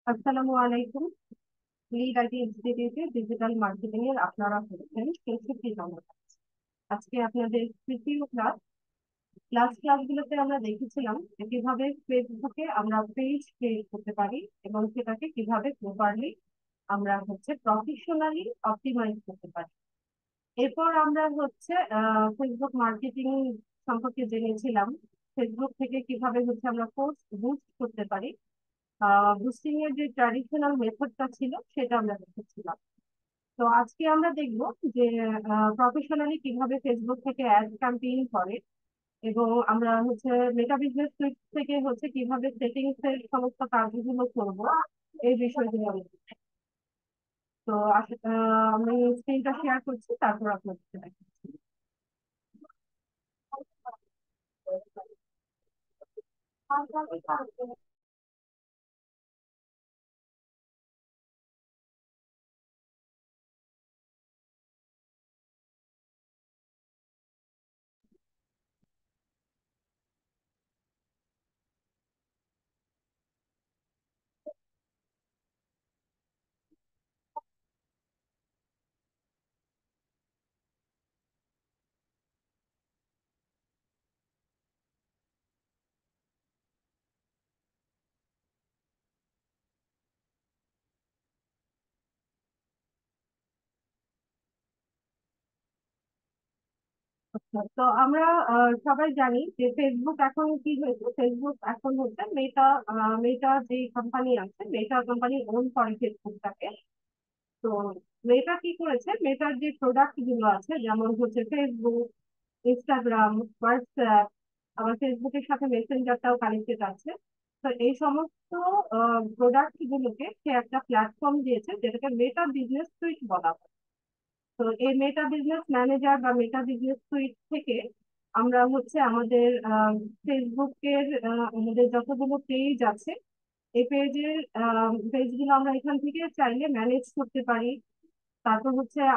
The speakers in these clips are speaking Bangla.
আসসালামু আলাইকুম। লিড আইটি ইনস্টিটিউটে ডিজিটাল মার্কেটিং এর আপনারা হচ্ছেন 63 নম্বর। আজকে আপনাদের তৃতীয় ক্লাসগুলোতে আমরা দেখেছিলাম যে কিভাবে ফেসবুকে আমরা পেজ ক্রিয়েট করতে পারি এবং সেটাকে কিভাবে প্রপারলি আমরা প্রফেশনালি অপটিমাইজ করতে পারি। এরপর আমরা ফেসবুক মার্কেটিং সম্পর্কে জেনেছিলাম। ফেসবুক থেকে কিভাবে আমরা পোস্ট বুস্ট করতে পারি। বুস্টিং এর যে ট্র্যাডিশনাল মেথডটা ছিল সেটা আমরা দেখেছিলাম। তো আজকে আমরা দেখব যে প্রফেশনালি কিভাবে ফেসবুক থেকে অ্যাড ক্যাম্পেইন করে এবং আমরা মেটা বিজনেস সুইট থেকে কিভাবে সেটিংস এর সমস্ত কাজগুলো করব, এই বিষয়গুলো আমি তো আমি স্ক্রিনটা শেয়ার করছি, তারপর আপনাদের দেখাচ্ছি। তো আমরা সবাই জানি যে ফেসবুক এখন কি হয়েছে। ফেসবুক এখন মেটা, মেটা যে কোম্পানি আছে, মেটা কোম্পানি ওন করে ফেসবুকটাকে। তো মেটা কি করেছে, মেটার যে প্রোডাক্ট গুলো আছে যেমন ফেসবুক, ইনস্টাগ্রাম, হোয়াটসঅ্যাপ, আবার ফেসবুকের সাথে মেসেঞ্জারটাও কানেক্টেড আছে। তো এই সমস্ত প্রোডাক্ট গুলোকে সে একটা প্ল্যাটফর্ম দিয়েছে যেটাকে মেটা বিজনেস সুইট বলা হয়। তো এই মেটা বিজনেস ম্যানেজার বা মেটা বিজনেস সুইট থেকে আমরা আমাদের ফেসবুকের আমাদের যতগুলো পেজ আছে, এই পেজগুলো আমরা এখান থেকে চাইলে ম্যানেজ করতে পারি। তারপর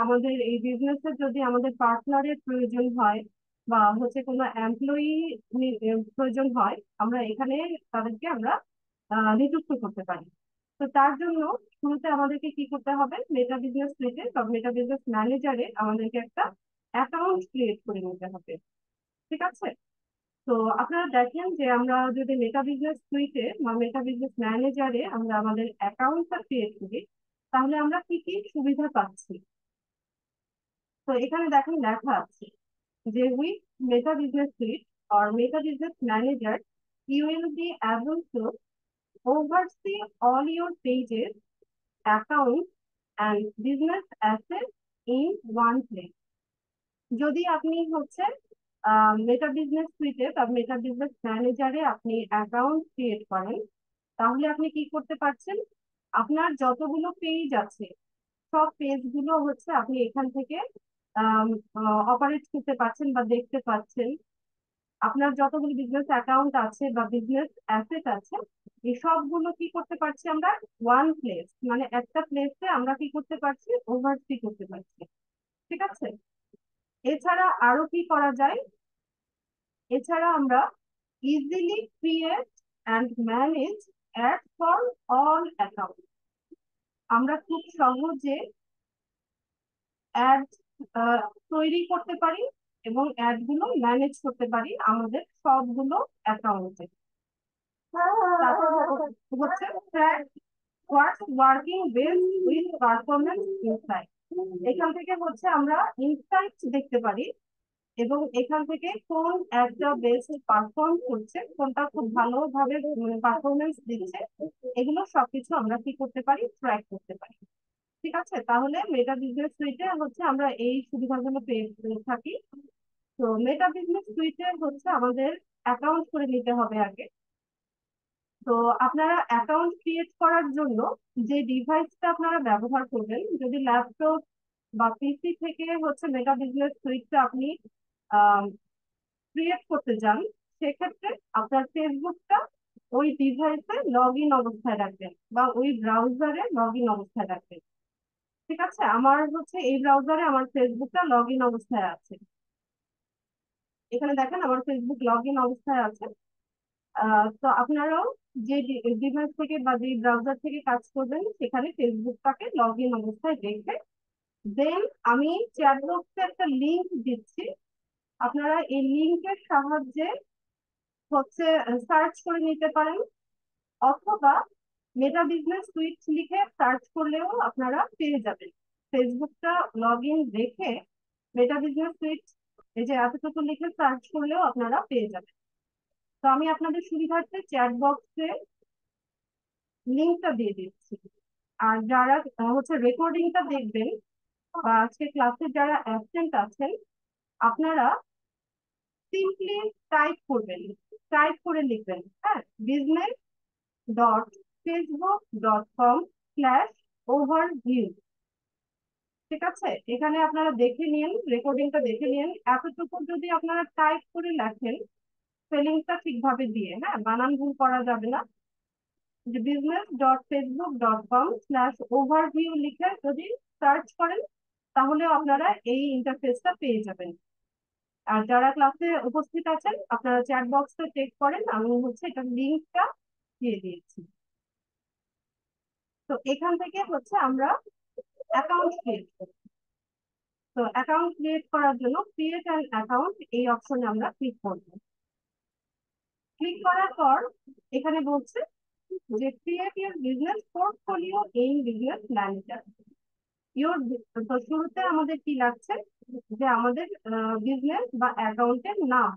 আমাদের এই বিজনেসের যদি আমাদের পার্টনারের প্রয়োজন হয় বা কোনো এমপ্লয়ি প্রয়োজন হয়, আমরা এখানে তাদেরকে আমরা নিযুক্ত করতে পারি। তো তার জন্য শুরুতে আমাদেরকে কি করতে হবে, মেটা বিজনেস সুইটে বা মেটা বিজনেস ম্যানেজারে আমাদেরকে একটা অ্যাকাউন্ট ক্রিয়েট করে নিতে হবে। ঠিক আছে? তো আপনারা দেখেন যে আমরা যদি মেটা বিজনেস সুইটে বা মেটা বিজনেস ম্যানেজারে আমরা আমাদের অ্যাকাউন্টটা ক্রিয়েট করি, তাহলে আমরা কি কি সুবিধা পাচ্ছি। তো এখানে দেখেন লেখা আছে যে with meta business suite or Meta Business Manager, you will be able to oversee all your pages, accounts, and business assets in one place. যদি আপনি মেটা বিজনেস সুইটে বা মেটা বিজনেস ম্যানেজারে আপনি অ্যাকাউন্ট ক্রিয়েট করেন, তাহলে আপনি কি করতে পারছেন, আপনার যতগুলো পেজ আছে সব পেজ গুলো আপনি এখান থেকে অপারেট করতে পারছেন বা দেখতে পাচ্ছেন। আপনার যতগুলো বিজনেস অ্যাকাউন্ট আছে বা বিজনেস অ্যাসেট আছে, এই সবগুলো কি করতে পারছি আমরা, ওয়ান প্লেস, মানে একটা প্লেসে আমরা কি করতে পারছি, ওভারসি করতে পারছি। ঠিক আছে? এছাড়া আরো কি করা যায়, এছাড়া আমরা easily create and manage ad for all account. আমরা খুব সহজে অ্যাড তৈরি করতে পারি এবং অ্যাড গুলো ম্যানেজ করতে পারি আমাদের সবগুলো অ্যাকাউন্টে। তারপর track what's working best with performance insight. এখান থেকে আমরা ইনসাইট দেখতে পারি এবং এখান থেকে কোন একটা বেস্ট পারফর্ম করছে, কোনটা খুব ভালোভাবে পারফরমেন্স দিচ্ছে, এগুলো সবকিছু আমরা কি করতে পারি, ট্র্যাক করতে পারি। ঠিক আছে? তাহলে মেটা বিজনেস সুইটে আমরা এই সুবিধাগুলো পেয়ে পেয়ে থাকি। তো মেটা বিজনেস সুইটে আমাদের অ্যাকাউন্ট করে নিতে হবে আগে। তো আপনারা অ্যাকাউন্ট ক্রিয়েট করার জন্য যে ডিভাইসটা আপনারা ব্যবহার করবেন, যদি ল্যাপটপ বা পিসি থেকে মেটা বিজনেস সুইটটা আপনি ক্রিয়েট করতে চান, সেক্ষেত্রে আপনার ফেসবুকটা ওই ডিভাইসে লগ ইন অবস্থায় রাখবেন বা ওই ব্রাউজারে লগ ইন অবস্থায় রাখবেন। ঠিক আছে? আমার এই ব্রাউজারে আমার ফেসবুকটা লগ ইন অবস্থায় আছে। এখানে দেখেন আমার ফেসবুক লগ ইন অবস্থায় আছে। তো আপনারাও যে ডিভাইস থেকে বা যে ব্রাউজার থেকে কাজ করবেন সেখানে ফেসবুকটাকে লগ ইন অবস্থায় রেখে দেন আমি চ্যাট বক্সে একটা লিংক দিচ্ছি। আপনারা এই লিংকের সাহায্যে হচ্ছে সার্চ করে নিতে পারেন, অথবা মেটা বিজনেস সুইট লিখে সার্চ করলেও আপনারা পেয়ে যাবেন। ফেসবুকটা লগ ইন রেখে মেটা বিজনেস সুইট এই যে এতটুকু লিখে সার্চ করলেও আপনারা পেয়ে যাবেন। তো আমি আপনাদের সুবিধার্থে চ্যাট বক্সে লিঙ্কটা দিয়ে দিচ্ছি। আর যারা হচ্ছে রেকর্ডিংটা দেখবেন বা আজকে ক্লাসে যারা অ্যাবসেন্ট আছেন, আপনারা সিম্পলি টাইপ করবেন, টাইপ করে লিখবেন, হ্যাঁ, business.facebook.com/overview। ঠিক আছে, এখানে আপনারা দেখে নিন, রেকর্ডিংটা দেখে নিন। এতটুকু যদি আপনারা টাইপ করে লেখেন স্পেলিংটা ঠিকভাবে দিয়ে, হ্যাঁ, বানান ভুল করা যাবে না, যে business.facebook.com/overview লিখে যদি সার্চ করেন তাহলে আপনারা এই ইন্টারফেসটা পেয়ে যাবেন। আর যারা ক্লাসে উপস্থিত আছেন আপনারা চ্যাট বক্সে চেক করেন, আমি হচ্ছে এটা লিঙ্কটা দিয়ে দিয়েছি। তো এখান থেকে হচ্ছে আমরা অ্যাকাউন্ট ক্রিয়েট করব। তো অ্যাকাউন্ট ক্রিয়েট করার জন্য ক্রিয়েট অ্যান অ্যাকাউন্ট এই অপশনে আমরা ক্লিক করব। ক্লিক করার পর এখানে বলছে যে create your business portfolio in business manager. Your, তো শুরুতে আমাদের কি লাগছে যে আমাদের বিজনেস বা অ্যাকাউন্টের নাম।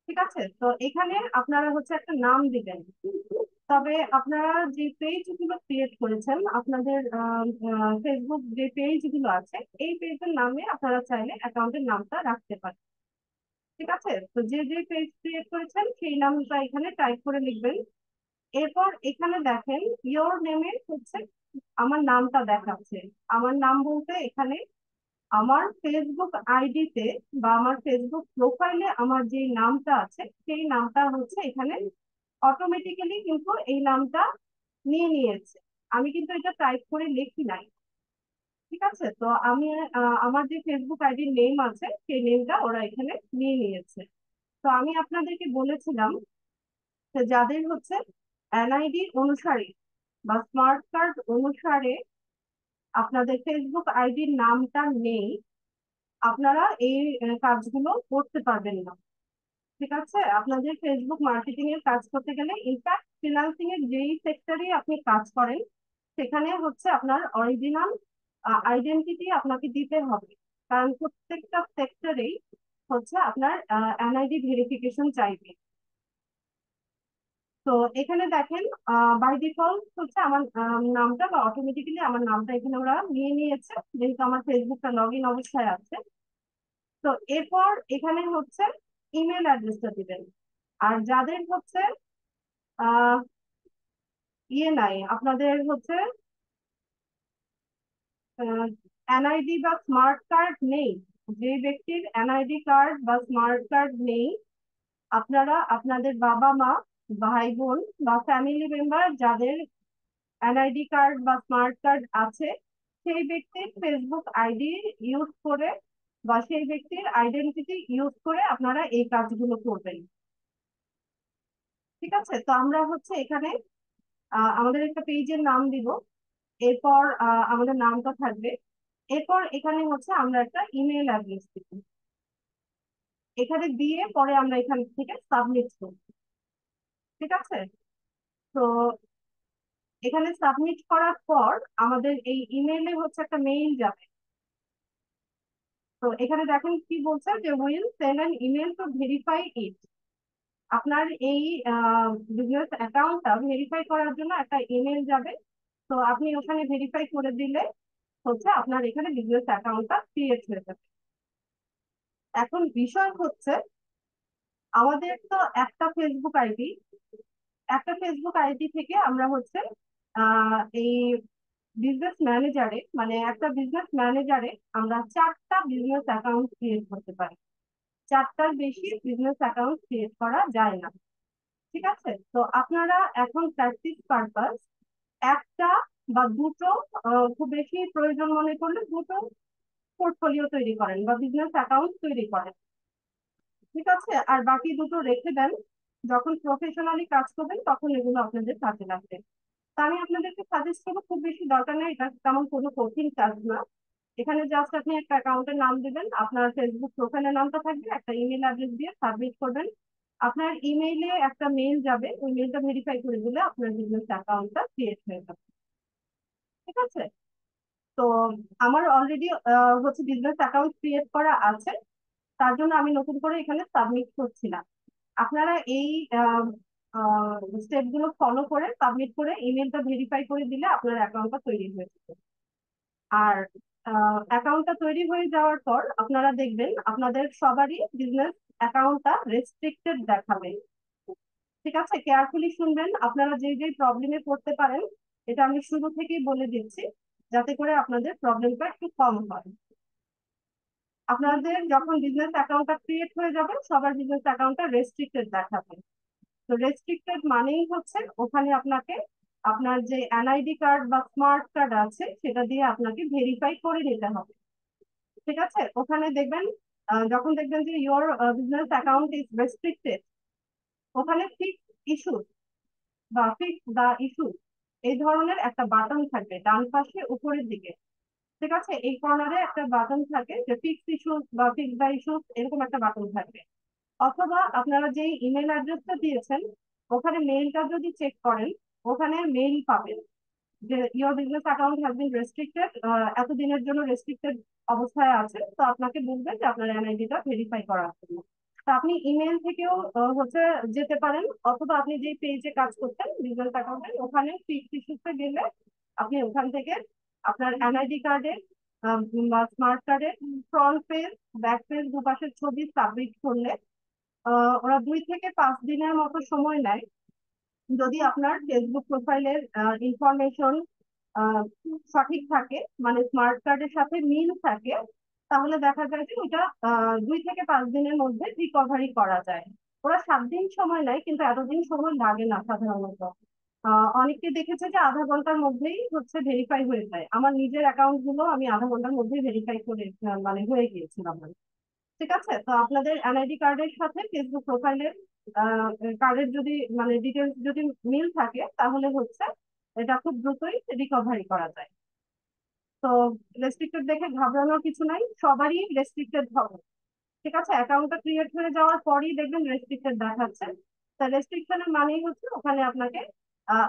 ঠিক আছে, তো এখানে আপনারা হচ্ছে একটা নাম দিবেন। তবে আপনারা যে পেজ গুলো ক্রিয়েট করেছেন, আপনাদের ফেসবুক যে পেজ গুলো আছে এই পেজের নামে আপনারা চাইলে অ্যাকাউন্টের নামটা রাখতে পারেন। ঠিক আছে, তো যে যে পেজ ক্রিয়েট করেছেন সেই নামটা এখানে টাইপ করে লিখবেন। এরপর এখানে দেখেন ইয়োর নেমে হচ্ছে আমার নামটা দেখাচ্ছে। আমার নাম বলতে এখানে আমার ফেসবুক আইডিতে বা আমার ফেসবুক প্রোফাইলে আমার যে নামটা আছে সেই নামটা হচ্ছে এখানে অটোমেটিক্যালি কিন্তু এই নামটা নিয়ে নিয়েছে। আমি কিন্তু এটা টাইপ করে লিখি নাই। ঠিক আছে, তো আমি আমার যে ফেসবুক আইডির নেম আছে সেই নেমটা ওরা এখানে নিয়ে নিয়েছে। তো আমি আপনাদেরকে বলেছিলাম যে যাদের হচ্ছে এনআইডি অনুসারে বা স্মার্ট কার্ড অনুসারে আপনাদের ফেসবুক আইডির নামটা নেই, আপনারা এই কাজগুলো করতে পারবেন না। ঠিক আছে, আপনাদের ফেসবুক মার্কেটিং এর কাজ করতে গেলে ইনফ্যাক্ট ফ্রিল্যান্সিং এর যেই সেক্টরে আপনি কাজ করেন সেখানে হচ্ছে আপনার অরিজিনাল আইডেন্টিটি আপনাকে দিতে হবে। কারণ প্রত্যেকটা সেক্টরেই হচ্ছে আপনার এনআইডি ভেরিফিকেশন চাইবে। তো এখানে দেখেন বাই ডিফল্ট হচ্ছে আমার নামটা বা অটোমেটিক্যালি আমার নামটা এখানে ওরা নিয়ে নিয়েছে যেহেতু আমার ফেসবুকটা লগ ইন অবস্থায় আছে। তো এরপর এখানে হচ্ছে ইমেল অ্যাড্রেসটা দিবেন। আর যাদের হচ্ছে আহ ইয়ে নাই, আপনাদের হচ্ছে এনআইডি বা স্মার্ট কার্ড নেই, যে ব্যক্তির এনআইডি কার্ড বা স্মার্ট কার্ড নেই, আপনারা আপনাদের বাবা মা, ভাই বোন বা ফ্যামিলি মেম্বার যাদের এনআইডি কার্ড বা স্মার্ট কার্ড আছে সেই ব্যক্তির ফেসবুক আইডি ইউজ করে বা সেই ব্যক্তির আইডেন্টিটি ইউজ করে আপনারা এই কাজগুলো করবেন। ঠিক আছে, তো আমরা হচ্ছে এখানে আমাদের একটা পেজের নাম দিব। এরপর আমাদের নামটা থাকবে। এরপর এখানে হচ্ছে আমরা একটা ইমেল অ্যাড্রেস দিব। এখানে দিয়ে পরে আমরা এখান থেকে সাবমিট করব। ঠিক আছে, তো এখানে সাবমিট করার পর আমাদের এই ইমেইলে হচ্ছে একটা মেইল যাবে। তো এখানে দেখেন কি বলছে যে will send an email to verify it. আপনার এই বিজনেস অ্যাকাউন্টটা ভেরিফাই করার জন্য একটা ইমেল যাবে। তো আপনি ওখানে ভেরিফাই করে দিলে হচ্ছে আপনার এখানে বিজনেস অ্যাকাউন্টটা ক্রিয়েট হয়ে যাবে। এখন বিষয় হচ্ছে আমাদের তো একটা ফেসবুক আইডি থেকে আমরা হচ্ছে এই বিজনেস ম্যানেজারে মানে একটা বিজনেস ম্যানেজারে আমরা 4টা বিজনেস অ্যাকাউন্ট ক্রিয়েট করতে পারি। 4টার বেশি বিজনেস অ্যাকাউন্ট ক্রিয়েট করা যায় না। ঠিক আছে, তো আপনারা এখন প্র্যাকটিস পারপাস একটা বা দুটো, খুব বেশি প্রয়োজন মনে করলে দুটো পোর্টফোলিও তৈরি করেন বা বিজনেস অ্যাকাউন্ট তৈরি করেন। ঠিক আছে, আর বাকি দুটো রেখে দেন। যখন প্রফেশনালি কাজ করবেন তখন এগুলো আপনাদের কাজে লাগবে। তা আমি আপনাদেরকে সাজেস্ট করবো, খুব বেশি দরকার নেই, এটা তেমন কোনো কঠিন কাজ না। এখানে জাস্ট আপনি একটা অ্যাকাউন্টের নাম দিবেন, আপনার ফেসবুক প্রোফাইলের নামটা থাকবে, একটা ইমেল অ্যাড্রেস দিয়ে সাবমিট করবেন। আপনার ইমেইলে একটা মেইল যাবে, ওই মেইলটা ভেরিফাই করে দিলে আপনার বিজনেস অ্যাকাউন্টটা ক্রিয়েট হয়ে যাবে। ঠিক আছে? তো আমার অলরেডি হচ্ছে বিজনেস অ্যাকাউন্ট ক্রিয়েট করা আছে, তার জন্য আমি নতুন করে এখানে সাবমিট করছি না। আপনারা এই স্টেপ গুলো ফলো করে সাবমিট করে ইমেলটা ভেরিফাই করে দিলে আপনার অ্যাকাউন্টটা তৈরি হয়ে যাবে। আর অ্যাকাউন্টটা তৈরি হয়ে যাওয়ার পর আপনারা দেখবেন আপনাদের সবারই বিজনেস অ্যাকাউন্টটা রেস্ট্রিক্টেড দেখাবে। ঠিক আছে? কেয়ারফুলি শুনবেন, আপনারা যে যে প্রবলেমে পড়তে পারেন এটা আমি শুরু থেকেই বলে দিচ্ছি, যাতে করে আপনাদের প্রবলেমটা একটু কম হয়। আপনাদের যখন বিজনেস অ্যাকাউন্টটা ক্রিয়েট হয়ে যাবে সবার বিজনেস অ্যাকাউন্টটা রেস্ট্রিক্টেড দেখাবে। তো রেস্ট্রিক্টেড মানেই হচ্ছে ওখানে আপনাকে আপনার যে এনআইডি কার্ড বা স্মার্ট কার্ড আছে সেটা দিয়ে আপনাকে ভেরিফাই করে নিতে হবে। ঠিক আছে? ওখানে দেখবেন, যখন দেখবেন যে your business account is restricted, ওখানে ফিক্স ইস্যু বা ফিক্স দা ইস্যু এই ধরনের একটা বাটন থাকবে ডান পাশে উপরের দিকে। ঠিক আছে? এই কর্নারে একটা বাটন থাকে যে ফিক্স ইস্যুস বা ফিক্স দা ইস্যুস, এরকম একটা বাটন থাকবে। অথবা আপনারা যেই ইমেল অ্যাড্রেসটা দিয়েছেন ওখানে মেইলটা যদি চেক করেন, ওখানে মেইল পাবেন যে your business account has been restricted, এতদিনের জন্য রেস্ট্রিক্টেড অবস্থায় আছে, তো আপনাকে বলবে যে আপনার এনআইডিটা ভেরিফাই করার জন্য। তো আপনি ইমেল থেকেও হচ্ছে যেতে পারেন, অথবা আপনি যে পেজে কাজ করতেন বিজনেস অ্যাকাউন্টে ওখানে ফিক্স ইস্যুতে গেলে আপনি ওখান থেকে আপনার এনআইডি কার্ডের বা স্মার্ট কার্ডের ফ্রন্ট পেজ ব্যাক পেজ দুপাশের ছবি সাবমিট করলে ওরা 2 থেকে 5 দিনের মতো সময় নেয়। যদি আপনার ফেসবুক প্রোফাইলের ইনফরমেশন সঠিক থাকে, মানে স্মার্ট কার্ডের সাথে মিল থাকে, তাহলে দেখা যায় যে ওটা 2 থেকে 5 দিনের মধ্যে রিকভারি করা যায়। ওরা 7 দিন সময় নেয়, কিন্তু এতদিন সময় লাগে না সাধারণত। অনেককে দেখেছে যে আধা ঘন্টার মধ্যেই হচ্ছে ভেরিফাই হয়ে যায়। আমার নিজের অ্যাকাউন্ট গুলো আমি আধা ঘন্টার মধ্যেই ভেরিফাই করে মানে হয়ে গিয়েছিলাম। ঠিক আছে? তো আপনাদের এনআইডি কার্ডের সাথে ফেসবুক প্রোফাইলের কার্ডের যদি মানে ডিটেলস যদি মিল থাকে তাহলে হচ্ছে এটা খুব দ্রুতই রিকভারি করা যায়। তো রেস্ট্রিক্টেড দেখে ঘাবড়ানোর কিছু নাই, সবারই রেস্ট্রিক্টেড হবে। ঠিক আছে? অ্যাকাউন্টটা ক্রিয়েট হয়ে যাওয়ার পরই দেখবেন রেস্ট্রিক্টেড দেখাচ্ছে। তা রেস্ট্রিকশনের মানেই হচ্ছে ওখানে আপনাকে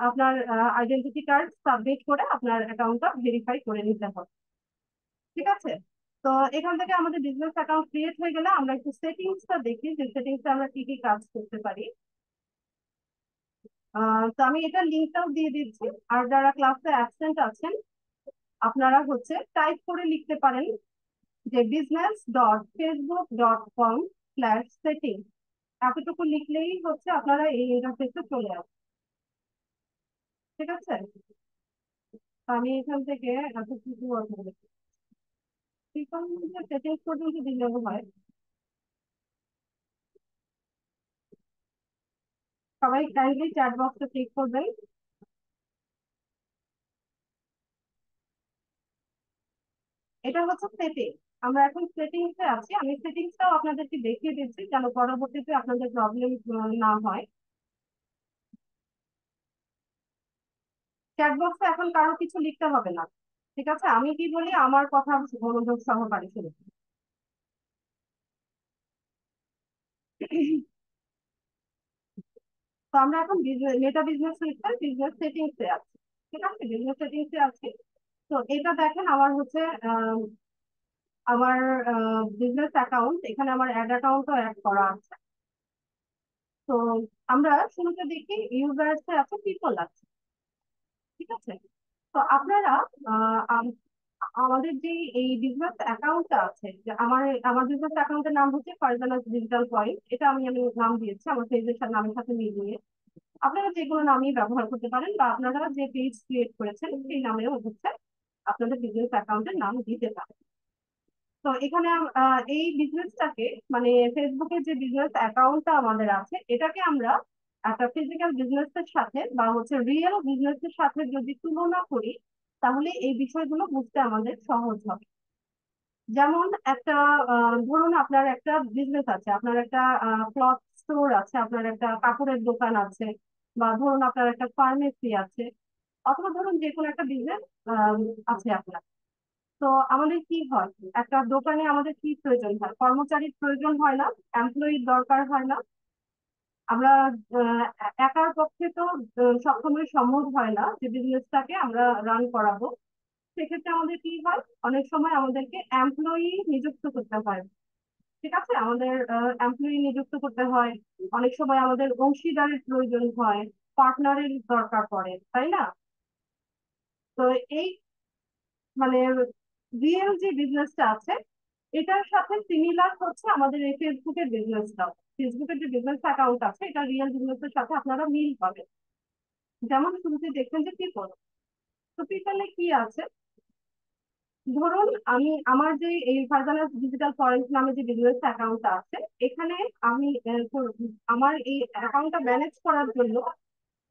আপনার আইডেন্টিটি কার্ড সাবমিট করে আপনার অ্যাকাউন্টটা ভেরিফাই করে নিতে হবে। ঠিক আছে? তো এখান থেকে আমাদের বিজনেস অ্যাকাউন্ট ক্রিয়েট হয়ে গেলে আমরা একটু সেটিংসটা দেখি যে সেটিংসে আমরা কি কি কাজ করতে পারি। তো আমি এটা লিঙ্কটাও দিয়ে দিচ্ছি। আর যারা ক্লাসে অ্যাবসেন্ট আছেন আপনারা হচ্ছে টাইপ করে লিখতে পারেন যে business.facebook.com/setting, এতটুকু লিখলেই হচ্ছে আপনারা এই ইন্টারফেসে চলে আসবেন। ঠিক আছে? তো আমি এখান থেকে এত কিছু সেটিংস পর্যন্ত দিলেও হয়। সবাই কাইন্ডলি চ্যাট বক্সে ক্লিক করবেন। এটা হচ্ছে সেটিং, আমরা এখন সেটিংস এ আছি। আমি সেটিংসটাও আপনাদেরকে দেখিয়ে দিচ্ছি যেন পরবর্তীতে আপনাদের প্রবলেম না হয়। চ্যাট বক্সে এখন কারো কিছু লিখতে হবে না। ঠিক আছে? আমি কি বলি আমার কথা মনোযোগ সহকারে শুনুন। তো আমরা এখন মেটা বিজনেস সুইটে বিজনেস সেটিংস এ আছি। ঠিক আছে? বিজনেস সেটিংস এ আছি। তো এটা দেখেন আমার হচ্ছে আমার বিজনেস অ্যাকাউন্ট, এখানে আমার অ্যাড অ্যাকাউন্টও অ্যাড করা আছে। তো আমরা শুরুতে দেখি ইউজার্স এ আছে, পিপল আছে। ঠিক আছে? তো আপনারা আমাদের যে এই বিজনেস অ্যাকাউন্টটা আছে, যে আমার আমার বিজনেস অ্যাকাউন্টের নাম হচ্ছে ফারজানা ডিজিটাল পয়েন্ট, এটা আমি নাম দিয়েছি আমার পেজের নামের সাথে মিলিয়ে। আপনারা যে কোনো নামই ব্যবহার করতে পারেন, বা আপনারা যে পেজ ক্রিয়েট করেছেন সেই নামেও হচ্ছে আপনাদের বিজনেস অ্যাকাউন্টের নাম দিতে পারেন। তো এখানে এই বিজনেসটাকে মানে ফেসবুকের যে বিজনেস অ্যাকাউন্টটা আমাদের আছে এটাকে আমরা একটা ফিজিক্যাল বিজনেসের সাথে বা হচ্ছে রিয়েল বিজনেসের সাথে যদি তুলনা করি তাহলে এই বিষয়গুলো বুঝতে আমাদের সহজ হবে। যেমন একটা ধরুন আপনার একটা বিজনেস আছে, আপনার একটা ক্লথ স্টোর আছে, আপনার একটা কাপড়ের দোকান আছে, বা ধরুন আপনার একটা ফার্মেসি আছে, অথবা ধরুন যে কোনো একটা বিজনেস আছে আপনার। তো আমাদের কি হয়, একটা দোকানে আমাদের কি প্রয়োজন হয়, কর্মচারীর প্রয়োজন হয় না, এমপ্লয়ির দরকার হয় না। আমরা একার পক্ষে তো সবসময় সম্ভব হয় না যে বিজনেসটাকে আমরা রান করাবো। সেক্ষেত্রে আমাদের কি হয়, অনেক সময় আমাদেরকে এমপ্লয়ি নিযুক্ত করতে হয়। ঠিক আছে, আমাদের এমপ্লয়ি নিযুক্ত করতে হয়, অনেক সময় আমাদের অংশীদারের প্রয়োজন হয়, পার্টনারের দরকার পড়ে, তাই না? তো এই মানে রিয়েল যে বিজনেসটা আছে এটার সাথে সিমিলার হচ্ছে আমাদের এই ফেসবুকের বিজনেসটাও। ফেসবুকের যে বিজনেস অ্যাকাউন্ট আছে এটা রিয়েল বিজনেসের সাথে আপনারা মিল পাবেন। যেমন শুরুতে দেখছেন যে পিপল, তো পিপলে কি আছে, ধরুন আমি আমার যে এই ফারজানা ডিজিটাল ফরেন্স নামে যে বিজনেস অ্যাকাউন্টটা আছে, এখানে আমি আমার এই অ্যাকাউন্টটা ম্যানেজ করার জন্য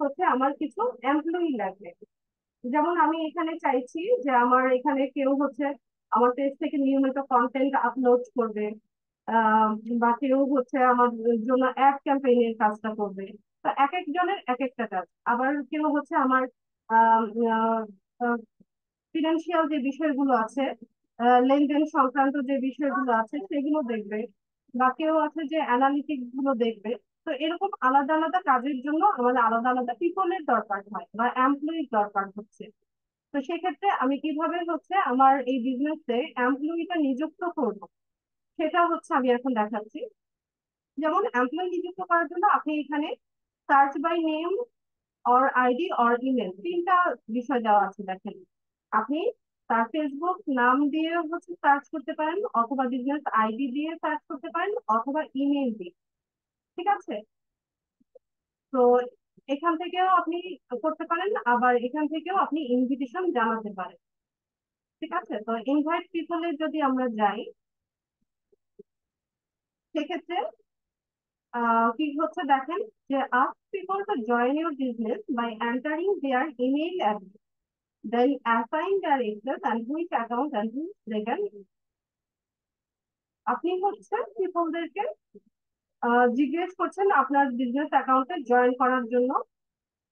হচ্ছে আমার কিছু এমপ্লয়ি লাগবে। যেমন আমি এখানে চাইছি যে আমার এখানে কেউ হচ্ছে আমার পেজ থেকে নিয়মিত কন্টেন্ট আপলোড করবে, আহ, বা কেউ হচ্ছে আমার জন্য অ্যাড ক্যাম্পেইনের কাজটা করবে। তো এক একজনের এক একটা কাজ। আবার কেউ হচ্ছে আমার ফিনান্সিয়াল যে বিষয়গুলো আছে, লেনদেন সংক্রান্ত যে বিষয়গুলো আছে সেগুলো দেখবে, বা কেউ আছে যে অ্যানালিটিক্স গুলো দেখবে। তো এরকম আলাদা আলাদা কাজের জন্য আমাদের আলাদা আলাদা পিপলের দরকার হয় বা এমপ্লয়ির দরকার হচ্ছে। তো সেক্ষেত্রে আমি কিভাবে হচ্ছে আমার এই বিজনেসে এমপ্লয়িটা নিযুক্ত করব, সেটা হচ্ছে আমি এখন দেখাচ্ছি। যেমন এমপ্লয়ি নিযুক্ত করার জন্য আপনি এখানে search by name or ID or email, তিনটা বিষয় দেওয়া আছে দেখেন। আপনি তার ফেসবুক নাম দিয়ে হচ্ছে সার্চ করতে পারেন, অথবা বিজনেস আইডি দিয়ে সার্চ করতে পারেন, অথবা ইমেল দিয়ে। ঠিক আছে, তো এখান থেকেও আপনি করতে পারেন, আবার এখান থেকেও আপনি ইনভিটেশন জানাতে পারেন। ঠিক আছে, তো ইনভাইট পিপলে যদি আমরা যাই, সেক্ষেত্রে কি হচ্ছে দেখেন, যে ask people to join your business by entering their email address, then assign their access and which account and which they can use. আপনি হচ্ছে পিপলদেরকে জিজ্ঞেস করছেন আপনার বিজনেস অ্যাকাউন্টে জয়েন করার জন্য,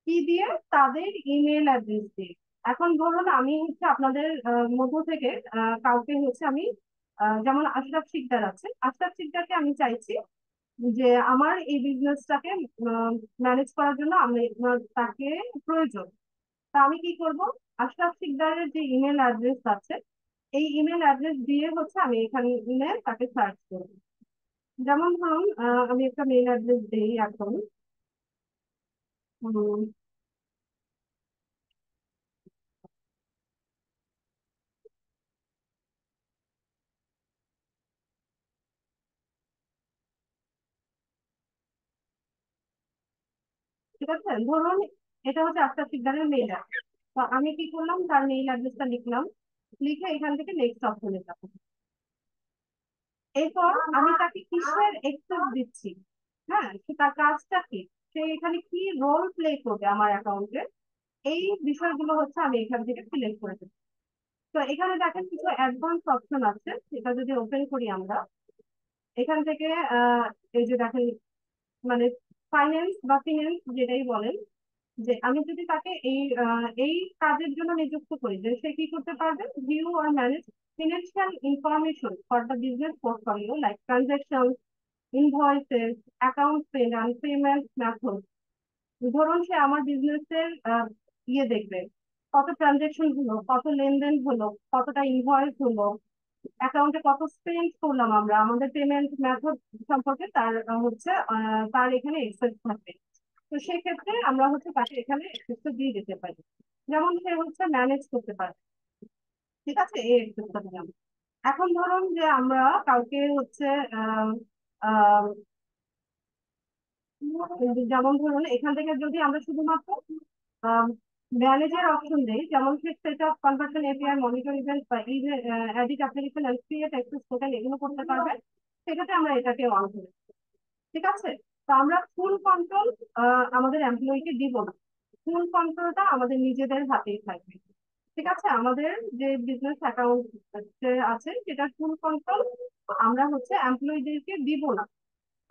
কি দিয়ে, তাদের ইমেল অ্যাড্রেস দিয়ে। এখন ধরুন আমি হচ্ছে আপনাদের মধ্য থেকে কাউকে হচ্ছে আমি যেমন আশরাফ শিকদার আছে, আশরাফ শিকদারকে আমি চাইছি যে আমার এই বিজনেসটাকে ম্যানেজ করার জন্য আমি তাকে প্রয়োজন। তা আমি কি করব, আশরাফ শিকদারের যে ইমেল অ্যাড্রেস আছে এই ইমেল অ্যাড্রেস দিয়ে হচ্ছে আমি এখানে তাকে সার্চ করব। যেমন ধরুন আমি একটা মেল অ্যাড্রেস দিই এখন। উম, ঠিক আছে, ধরুন এটা হচ্ছে আশরাফ শিকদারের মেল অ্যাড্রেস। তো আমি কি করলাম, তার মেল অ্যাড্রেসটা লিখলাম, লিখে এখান থেকে নেক্সট অপশনে যাবো। এরপর আমি তাকে কিসের এক্সেস দিচ্ছি, হ্যাঁ সে তার কাজটা কি, সে এখানে কি রোল প্লে করবে আমার অ্যাকাউন্টে, এই বিষয়গুলো হচ্ছে আমি এখান থেকে সিলেক্ট করে দেবো। তো এখানে দেখেন কিছু অ্যাডভান্স অপশন আছে, সেটা যদি ওপেন করি আমরা এখান থেকে আহ এই যে দেখেন, মানে ফাইন্যান্স বা ফিনান্স যেটাই বলেন, যে আমি যদি তাকে এই কাজের জন্য নিযুক্ত করি, যে সে কি করতে পারবে, ভিউ আর manage financial information for the business portfolio like transaction, invoices, account payment, payment method. ধরুন সে আমার বিজনেসের ইয়ে দেখবে, কত ট্রানজেকশন হলো, কত লেনদেন হলো, কতটা ইনভয়েস হলো, অ্যাকাউন্টে কত স্পেন্ড করলাম আমরা, আমাদের পেমেন্ট মেথড সম্পর্কে তার হচ্ছে তার এখানে এক্সেস থাকবে। তো সেক্ষেত্রে আমরা হচ্ছে তাকে এখানে এক্সেসটা দিয়ে দিতে পারি, যেমন সে হচ্ছে ম্যানেজ করতে পারে। ঠিক আছে, এই এক্সেসটা দিলাম। এখন ধরুন যে আমরা কাউকে হচ্ছে আহ আহ যেমন ধরুন এখান থেকে যদি আমরা শুধুমাত্র ম্যানেজের অপশন দেই, যেমন set up conversion API, monitor event বা edit application and create access token, এগুলো করতে পারবে। সেক্ষেত্রে আমরা এটাকে অন করি। ঠিক আছে, তো আমরা ফুল কন্ট্রোল আমাদের এমপ্লয়িকে দিব না, ফুল কন্ট্রোলটা আমাদের নিজেদের হাতেই থাকবে। ঠিক আছে, আমাদের যে বিজনেস অ্যাকাউন্ট আছে সেটার ফুল কন্ট্রোল আমরা হচ্ছে এমপ্লয়ীদেরকে দিব না।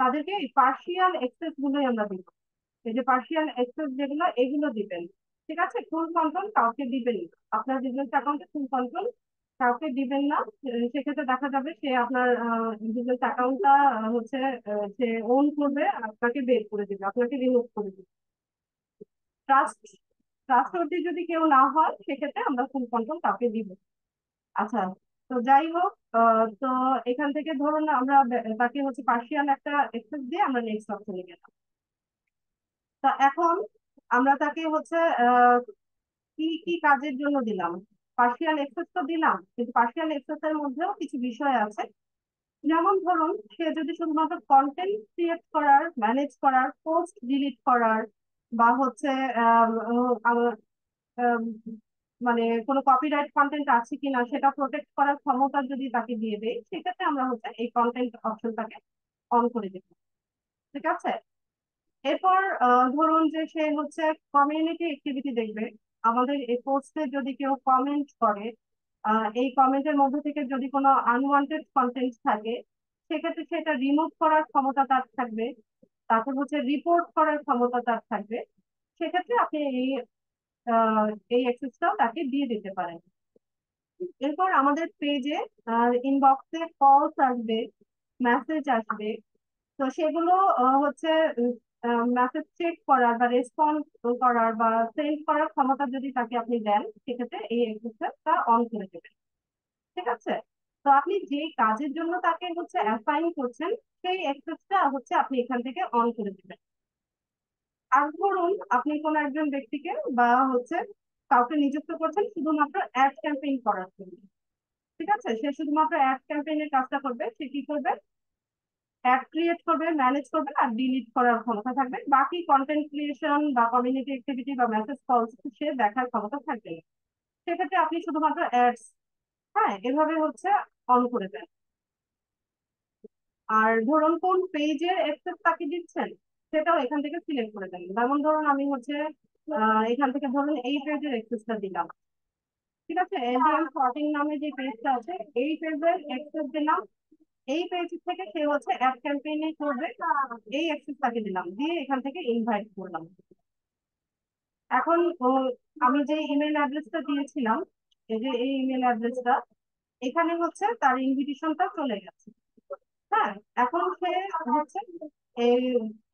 তাদেরকে এই পার্শিয়াল এক্সেস গুলোই আমরা দিব। এই যে পার্শিয়াল এক্সেস যেগুলো এগুলো দিবেন। ঠিক আছে, ফুল কন্ট্রোল কাউকে দিবেন না, আপনার বিজনেস অ্যাকাউন্টে ফুল কন্ট্রোল কাউকে দিবেন না। সেক্ষেত্রে দেখা যাবে সে আপনার বিজনেস অ্যাকাউন্টটা হচ্ছে সে ওন করবে, আপনাকে বের করে দিবে, আপনাকে রিমুভ করে দিবে। ট্রাস্ট ট্রাস্টওয়ার্দি যদি কেউ না হয় সেক্ষেত্রে আমরা ফুল কন্ট্রোল কাউকে দিব। আচ্ছা, তো যাই হোক, তো এখান থেকে ধরুন আমরা তাকে হচ্ছে পার্শিয়াল একটা এক্সেস দিয়ে আমরা নেক্সট অপশনে গেলাম। তা এখন আমরা তাকে হচ্ছে কি কি কাজের জন্য দিলাম, পার্শিয়াল এক্সেস তো দিলাম, কিন্তু পার্শিয়াল এক্সেস এর মধ্যেও কিছু বিষয় আছে। যেমন ধরুন সে যদি শুধুমাত্র কন্টেন্ট ক্রিয়েট করার, ম্যানেজ করার, পোস্ট ডিলিট করার, বা হচ্ছে আহ, আহ, আহ, মানে কোনো কপিরাইট কন্টেন্ট আছে কিনা সেটা প্রোটেক্ট করার ক্ষমতা যদি তাকে দিয়ে দেয়, সেক্ষেত্রে আমরা হচ্ছে এই কন্টেন্ট অপশনটাকে অন করে দেব। ঠিক আছে। এরপর ধরুন যে সে হচ্ছে কমিউনিটি অ্যাক্টিভিটি দেখবে, আমাদের এই পোস্টে যদি কেউ কমেন্ট করে, এই কমেন্টের মধ্যে থেকে যদি কোনো আনওয়ান্টেড কন্টেন্ট থাকে, সেক্ষেত্রে সেটা রিমুভ করার ক্ষমতা তার থাকবে। তারপর হচ্ছে রিপোর্ট করার ক্ষমতা তার থাকবে। সেক্ষেত্রে আপনি এই অ্যাক্সেসটাও তাকে দিয়ে দিতে পারেন। এরপর আমাদের পেজে ইনবক্সে কলস আসবে, মেসেজ আসবে। তো সেগুলো হচ্ছে মেসেজ চেক করার বা রেসপন্স করার বা সেন্ড করার ক্ষমতা যদি তাকে আপনি দেন, সেক্ষেত্রে এই এক্সেসটা অন করে দেবেন। ঠিক আছে। তো আপনি যে কাজের জন্য তাকে হচ্ছে অ্যাসাইন করছেন, সেই এক্সেসটা হচ্ছে আপনি এখান থেকে অন করে দেবেন। আর ধরুন আপনি কোনো একজন ব্যক্তিকে বা হচ্ছে কাউকে নিযুক্ত করছেন শুধুমাত্র অ্যাড ক্যাম্পেইন করার জন্য। ঠিক আছে, সে শুধুমাত্র অ্যাড ক্যাম্পেইনের কাজটা করবে। সে কি করবে? অ্যাড ক্রিয়েট করবে, ম্যানেজ করবে আর ডিলিট করার ক্ষমতা থাকবে। বাকি কন্টেন্ট ক্রিয়েশন বা কমিউনিটি অ্যাক্টিভিটি বা মেসেজ কলস সে দেখার ক্ষমতা থাকবে না। সেক্ষেত্রে আপনি শুধুমাত্র অ্যাডস, হ্যাঁ, এভাবে হচ্ছে অন করে দেন। আর ধরুন কোন পেজের অ্যাক্সেস তাকে দিচ্ছেন, সেটাও এখান থেকে সিলেক্ট করে দেন। যেমন ধরুন আমি হচ্ছে এখান থেকে ধরুন এই পেজের অ্যাক্সেসটা দিলাম। ঠিক আছে, এলডিএম শর্টিং নামে যে পেজটা আছে, এই পেজের অ্যাক্সেস দিলাম। এই পেজ থেকে সে হচ্ছে অ্যাড ক্যাম্পেইনে করবে, এই অ্যাক্সেস তাকে দিলাম, দিয়ে এখান থেকে ইনভাইট করলাম। এখন আমি যে ইমেল অ্যাড্রেসটা দিয়েছিলাম, এই যে এই ইমেল অ্যাড্রেসটা, এখানে হচ্ছে তার ইনভিটেশনটা চলে গেছে। হ্যাঁ, এখন সে হচ্ছে এই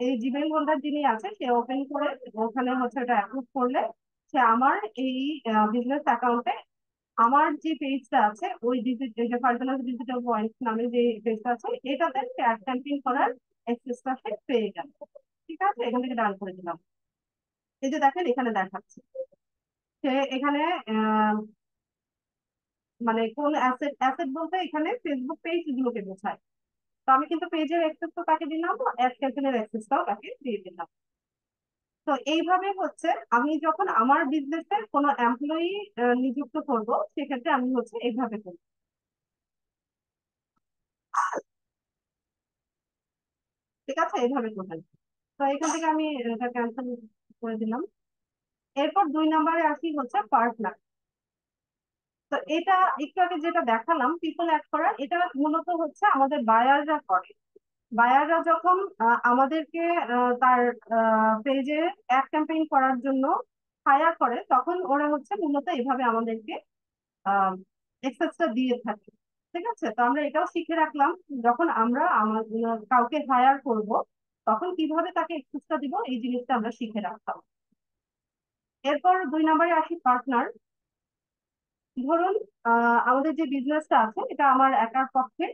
এই জিমেইল হোল্ডার যিনি আছে সে ওপেন করে ওখানে হচ্ছে এটা অ্যাপ্রুভ করলে সে আমার এই বিজনেস অ্যাকাউন্টে আমার যে পেজটা আছে ওই ডিজিটাল পার্সোনাল ডিজিটাল পয়েন্ট নামে যে পেজটা আছে এটাতে অ্যাড ক্যাম্পেইন করার অ্যাক্সেসটা সে পেয়ে গেল। ঠিক আছে, এখান থেকে ডান করে দিলাম। এই যে দেখেন এখানে দেখাচ্ছে সে এখানে আহ, মানে কোন অ্যাসেট, অ্যাসেট বলতে এখানে ফেসবুক পেজ গুলোকে বোঝায়। তো আমি কিন্তু পেজের অ্যাক্সেস তো তাকে দিলাম, অ্যাড ক্যাম্পেইনের অ্যাক্সেসটাও তাকে দিয়ে দিলাম। তো এইভাবে হচ্ছে আমি যখন আমার বিজনেসে কোনো এমপ্লয়ি নিযুক্ত করব, সেক্ষেত্রে আমি হচ্ছে এইভাবে করবো। ঠিক আছে, এইভাবে করবেন। তো এখান থেকে আমি এটা ক্যান্সেল করে দিলাম। এরপর 2 নম্বরে আসি হচ্ছে পার্টনার। তো এটা একটু আগে যেটা দেখালাম পিপল অ্যাড করা, এটা মূলত হচ্ছে আমাদের বায়াররা করে। বায়াররা যখন আমাদেরকে তার পেজে অ্যাড ক্যাম্পেইন করার জন্য হায়ার করে, তখন ওরা হচ্ছে মূলত এইভাবে আমাদেরকে এক্সেসটা দিয়ে থাকে। ঠিক আছে, তো আমরা এটাও শিখে রাখলাম, যখন আমরা কাউকে হায়ার করব তখন কিভাবে তাকে এক্সেসটা দিব, এই জিনিসটা আমরা শিখে রাখতাম। এরপর 2 নম্বরে আসি পার্টনার। ধরুন আমাদের যে বিজনেসটা আছে এটা আমার একার পক্ষে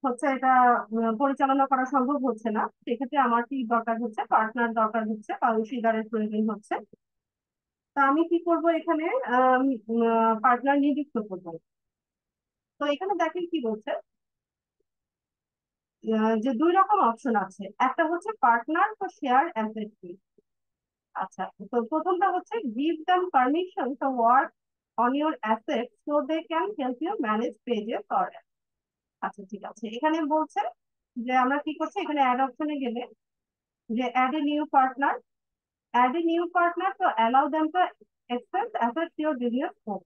হচ্ছে এটা পরিচালনা করা সম্ভব হচ্ছে না। সেক্ষেত্রে আমার কি দরকার হচ্ছে? পার্টনার দরকার হচ্ছে বা অংশীদারের প্রয়োজন হচ্ছে। তা আমি কি করব এখানে? পার্টনার নিযুক্ত করবো। তো এখানে দেখেন কি বলছে, যে 2 রকম অপশন আছে। একটা হচ্ছে পার্টনার তো শেয়ার অ্যাসেট। আচ্ছা, তো প্রথমটা হচ্ছে give them permission to work on your asset so they can help you manage pages or. আচ্ছা ঠিক আছে, এখানে বলছে যে আমরা কি করছি, এখানে অ্যাড অপশনে গেলে যে add a new partner, add a new partner to allow them to access assets your business home.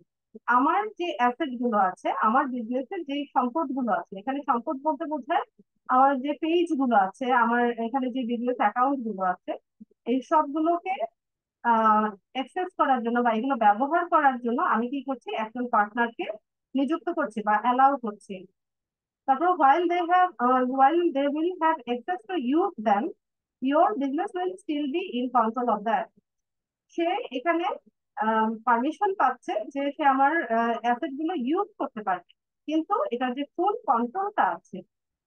আমার যে অ্যাসেট গুলো আছে, আমার বিজনেসের যে সম্পদ গুলো আছে, এখানে সম্পদ বলতে বোঝায় আমার যে পেজ গুলো আছে, আমার এখানে যে বিজনেস অ্যাকাউন্ট গুলো আছে, এই সবগুলোকে অ্যাক্সেস করার জন্য বা এগুলো ব্যবহার করার জন্য আমি কি করছি, একজন পার্টনারকে নিযুক্ত করছি বা অ্যালাউ করছি। তারপর while they will have access to use them, your business will still be in control of that. সে এখানে পারমিশন পাচ্ছে যে সে আমার অ্যাসেট গুলো ইউজ করতে পারবে, কিন্তু এটার যে ফুল কন্ট্রোলটা আছে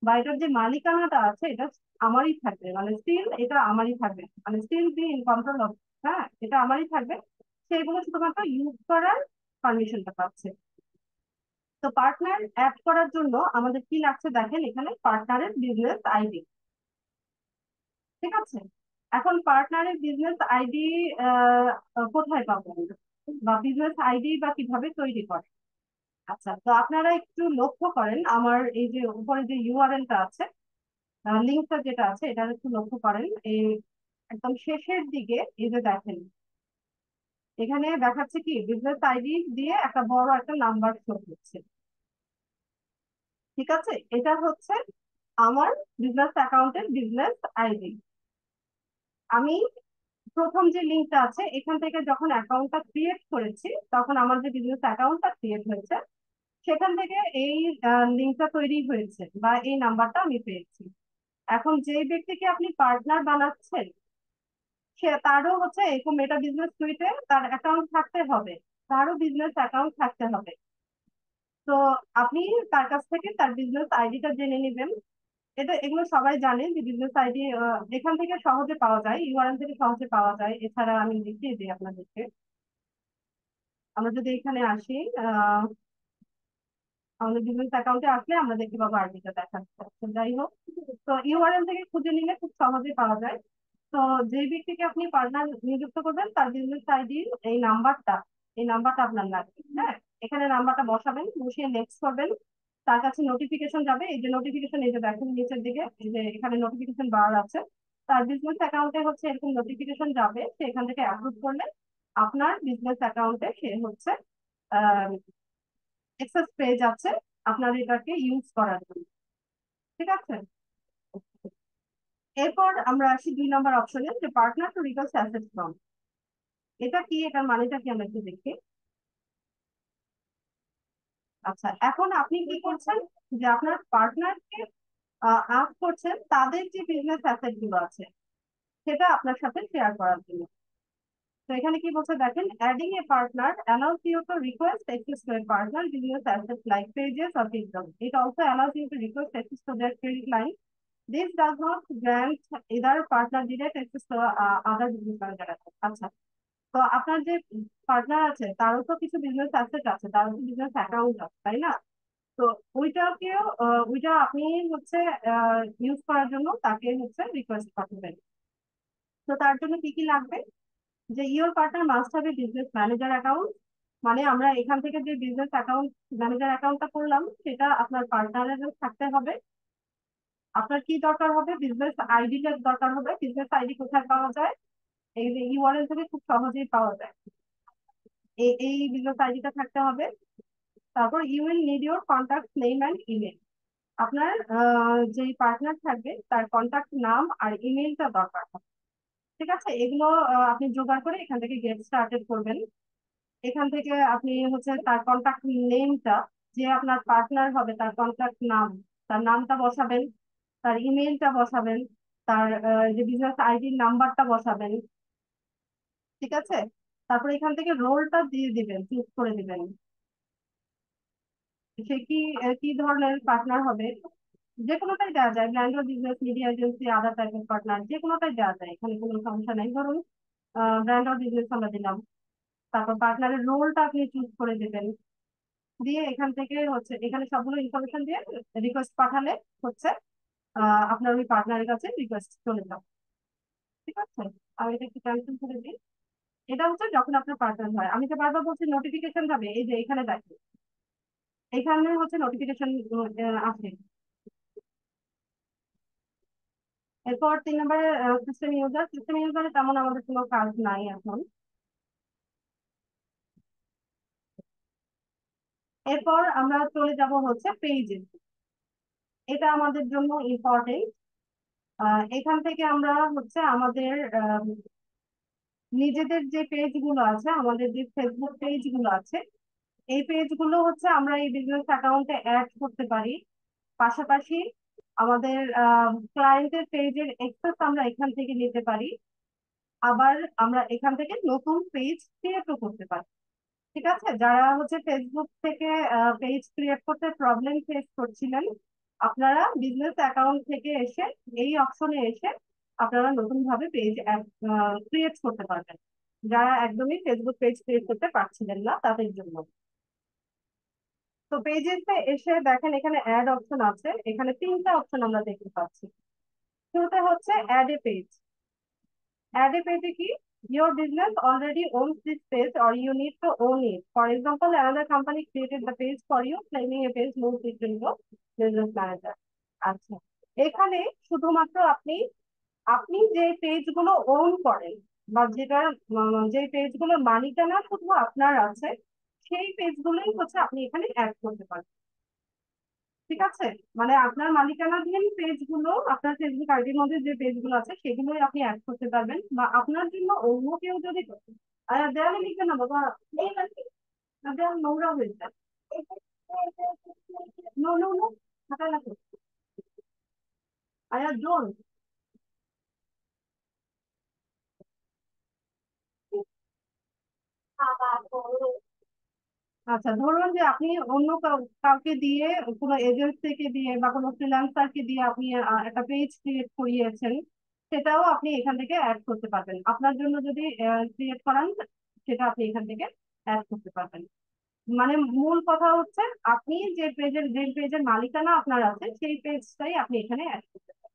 বা এটার যে মালিকানাটা আছে, এটা আমারই থাকবে, মানে স্টিল এটা আমারই থাকবে, মানে still be in control of. হ্যাঁ, এটা আমারই থাকবে। সেগুলো শুধুমাত্র ইউজ করার পারমিশনটা পাচ্ছে। তো পার্টনার অ্যাড করার জন্য আমাদের কি লাগছে দেখেন, এখানে পার্টনারের বিজনেস আইডি। ঠিক আছে, এখন পার্টনারের বিজনেস আইডি কোথায় পাবো, বা বিজনেস আইডি বা কিভাবে তৈরি করে? আচ্ছা, তো আপনারা একটু লক্ষ্য করেন, আমার এই যে উপরে যে ইউআরএলটা আছে, লিঙ্কটা যেটা আছে, এটা একটু লক্ষ্য করেন। এই একদম শেষের দিকে এই যে দেখেন, এখানে দেখাচ্ছে কি বিজনেস আইডি দিয়ে একটা বড় একটা নাম্বার শো হচ্ছে। ঠিক আছে, এটা হচ্ছে আমার বিজনেস অ্যাকাউন্টের বিজনেস আইডি। আমি প্রথম যে লিঙ্কটা আছে, এখান থেকে যখন অ্যাকাউন্টটা ক্রিয়েট করেছি, তখন আমার যে বিজনেস অ্যাকাউন্টটা ক্রিয়েট হয়েছে, সেখান থেকে এই লিঙ্কটা তৈরি হয়েছে বা এই নাম্বারটা আমি পেয়েছি। এখন যে ব্যক্তিকে আপনি পার্টনার বানাচ্ছেন, সে তারও হচ্ছে এরকম মেটা বিজনেস সুইটে তার অ্যাকাউন্ট থাকতে হবে, তারও বিজনেস অ্যাকাউন্ট থাকতে হবে। তো আপনি তার কাছ থেকে তার বিজনেস আইডিটা জেনে নেবেন। এগুলো সবাই জানে যে বিজনেস আইডি এখান থেকে সহজে পাওয়া যায়, ইউআরএল থেকে সহজে পাওয়া যায়। এছাড়া আমি দেখিয়ে দিই আপনাদেরকে। আমরা যদি এখানে আসি, আমাদের বিজনেস অ্যাকাউন্টে আসলে আমরা দেখতে পাবো আইডিটা দেখাচ্ছে। তো যাই হোক, তো ইউআরএল থেকে খুঁজে নিলে খুব সহজে পাওয়া যায়। তো যে ব্যক্তিকে আপনি পার্টনার নিযুক্ত করবেন, তার বিজনেস আইডির এই নাম্বারটা আপনার লাগবে। হ্যাঁ, এখানে নাম্বারটা বসাবেন, বসিয়ে নেক্সট করবেন। তার কাছে নোটিফিকেশন যাবে, এই যে নোটিফিকেশন, এই যে দেখেন নিচের দিকে এই যে এখানে নোটিফিকেশন বার আছে। তার বিজনেস অ্যাকাউন্টে হচ্ছে এরকম নোটিফিকেশন যাবে, সে এখান থেকে অ্যাপ্রুভ করলে আপনার বিজনেস অ্যাকাউন্টে সে হচ্ছে এক্সেস পেয়ে যাচ্ছে আপনার এটাকে ইউজ করার জন্য। ঠিক আছে, এরপর আমরা আসি 2 নম্বর অপশনে, যে partner to request asset from. এটা কি, এটার মানেটা কি আমরা একটু দেখি। আচ্ছা, এখন আপনি কি করছেন, যে আপনার পার্টনারকে আস্ক করছেন তাদের যে বিজনেস অ্যাসেট গুলো আছে সেটা আপনার সাথে শেয়ার করার জন্য। তো এখানে কি বলছে দেখেন, adding a partner allows you to request access to a partner business assets like pages or income. It also allows you to request access to their credit line. This does not grant either partner direct access to other business manager assets. আচ্ছা, তো আপনার যে পার্টনার আছে তারও তো কিছু বিজনেস অ্যাসেট আছে, তারও তো বিজনেস অ্যাকাউন্ট আছে, তাই না? তো ওইটাকেও ওইটা আপনি হচ্ছে ইউজ করার জন্য তাকে হচ্ছে রিকোয়েস্ট পাঠাবেন। তো তার জন্য কি কি লাগবে, যে your partner must have a business manager account. মানে আমরা এখান থেকে যে বিজনেস অ্যাকাউন্ট ম্যানেজার অ্যাকাউন্টটা করলাম, সেটা আপনার পার্টনারের থাকতে হবে। আপনার কি দরকার হবে, বিজনেস আইডিটা দরকার হবে। বিজনেস আইডি কোথায় পাওয়া যায়, এই যে ইউআরএল থেকে খুব সহজেই পাওয়া যায়। এই বিজনেস আইডিটা থাকতে হবে। তারপর you will need your contact name and email. আপনার যে পার্টনার থাকবে তার কন্ট্যাক্ট নাম আর ইমেলটা দরকার হবে। ঠিক আছে, এগুলো আপনি জোগাড় করে এখান থেকে গেট স্টার্টেড করবেন। এখান থেকে আপনি হচ্ছে তার কন্ট্যাক্ট নেমটা, যে আপনার পার্টনার হবে তার কন্ট্যাক্ট নাম, তার নামটা বসাবেন, তার ইমেলটা বসাবেন, তার যে বিজনেস আইডির নাম্বারটা বসাবেন। ঠিক আছে, তারপর এখান থেকে রোলটা দিয়ে দিবেন, চুজ করে দিবেন সে কি কি ধরনের পার্টনার হবে। যে কোনোটাই দেওয়া যায়, ব্র্যান্ড বা বিজনেস, মিডিয়া এজেন্সি, আদার টাইপের পার্টনার, যে কোনোটাই দেওয়া যায়, এখানে কোনো সমস্যা নেই। ধরুন ব্র্যান্ড অর বিজনেস আমরা দিলাম। তারপর পার্টনারের রোলটা আপনি চুজ করে দেবেন, দিয়ে এখান থেকে হচ্ছে এখানে সবগুলো ইনফরমেশন দিয়ে রিকোয়েস্ট পাঠালে হচ্ছে আপনার ওই পার্টনারের কাছে রিকোয়েস্ট চলে যাবে। ঠিক আছে, আমি এটা একটু ক্যান্সেল করে দিই। এটা হচ্ছে যখন আপনার পার্টনার হয়। আমি তো বারবার বলছি নোটিফিকেশন যাবে, এই যে এখানে দেখেন, এখানে হচ্ছে নোটিফিকেশন আসে। এরপর 3 নম্বরে সিস্টেম ইউজারে তেমন আমাদের কোনো কাজ নাই এখন। এরপর আমরা চলে যাব হচ্ছে পেজে। এটা আমাদের জন্য ইম্পর্টেন্ট। এখান থেকে আমরা হচ্ছে আমাদের নিজেদের যে পেজ গুলো আছে, আমাদের যে ফেসবুক পেজ গুলো আছে, এই পেজ গুলো হচ্ছে আমরা এই বিজনেস অ্যাকাউন্টে অ্যাড করতে পারি। পাশাপাশি আমাদের ক্লায়েন্টের পেজের অ্যাক্সেস আমরা এখান থেকে নিতে পারি। আবার আমরা এখান থেকে নতুন পেজ ক্রিয়েটও করতে পারি। ঠিক আছে, যারা হচ্ছে ফেসবুক থেকে পেজ ক্রিয়েট করতে প্রবলেম ফেস করছিলেন, আপনারা বিজনেস অ্যাকাউন্ট থেকে এসে এই অপশনে এসে আপনারা নতুন ভাবে পেজ ক্রিয়েট করতে পারবেন, যারা একদমই ফেসবুক পেজ ক্রিয়েট করতে পারছিলেন না তাদের জন্য। তো পেজেসে এসে দেখেন এখানে অ্যাড অপশন আছে, এখানে তিনটা অপশন আমরা দেখতে পাচ্ছি। শুরুতে হচ্ছে add a page. Add a page key. Your business already owns this page or you need to own it. For example, another company created the page for you, claiming a page moves it to your business manager. আচ্ছা, এখানে শুধুমাত্র আপনি আপনি যে পেজ গুলো ওন করেন বা যেটা যে পেজ গুলোর মালিকানা শুধু আপনার আছে, সেই পেজ গুলোই হচ্ছে আপনি এখানে অ্যাড করতে পারেন। ঠিক আছে, মানে আপনার মালিকানাধীন পেজ গুলো, আপনার ফেসবুক আইডির মধ্যে যে পেজ গুলো আছে সেগুলোই আপনি অ্যাড করতে পারবেন, বা আপনার জন্য অন্য কেউ যদি দেয়ালে লিখবে না বাবা, এই নাকি দেয়াল নোংরা হয়ে যায়। নো নো নো, হাঁটা লাগবে। আয়া ডোন। আচ্ছা, ধরুন যে আপনি অন্য কাউকে দিয়ে, কোনো এজেন্সিকে দিয়ে বা কোনো ফ্রিল্যান্সারকে দিয়ে আপনি একটা পেজ ক্রিয়েট করিয়েছেন, সেটাও আপনি এখান থেকে অ্যাড করতে পারবেন। আপনার জন্য যদি ক্রিয়েট করান, সেটা আপনি এখান থেকে অ্যাড করতে পারবেন। মানে মূল কথা হচ্ছে আপনি যে পেজের মালিকানা আপনার আছে সেই পেজটাই আপনি এখানে অ্যাড করতে পারেন।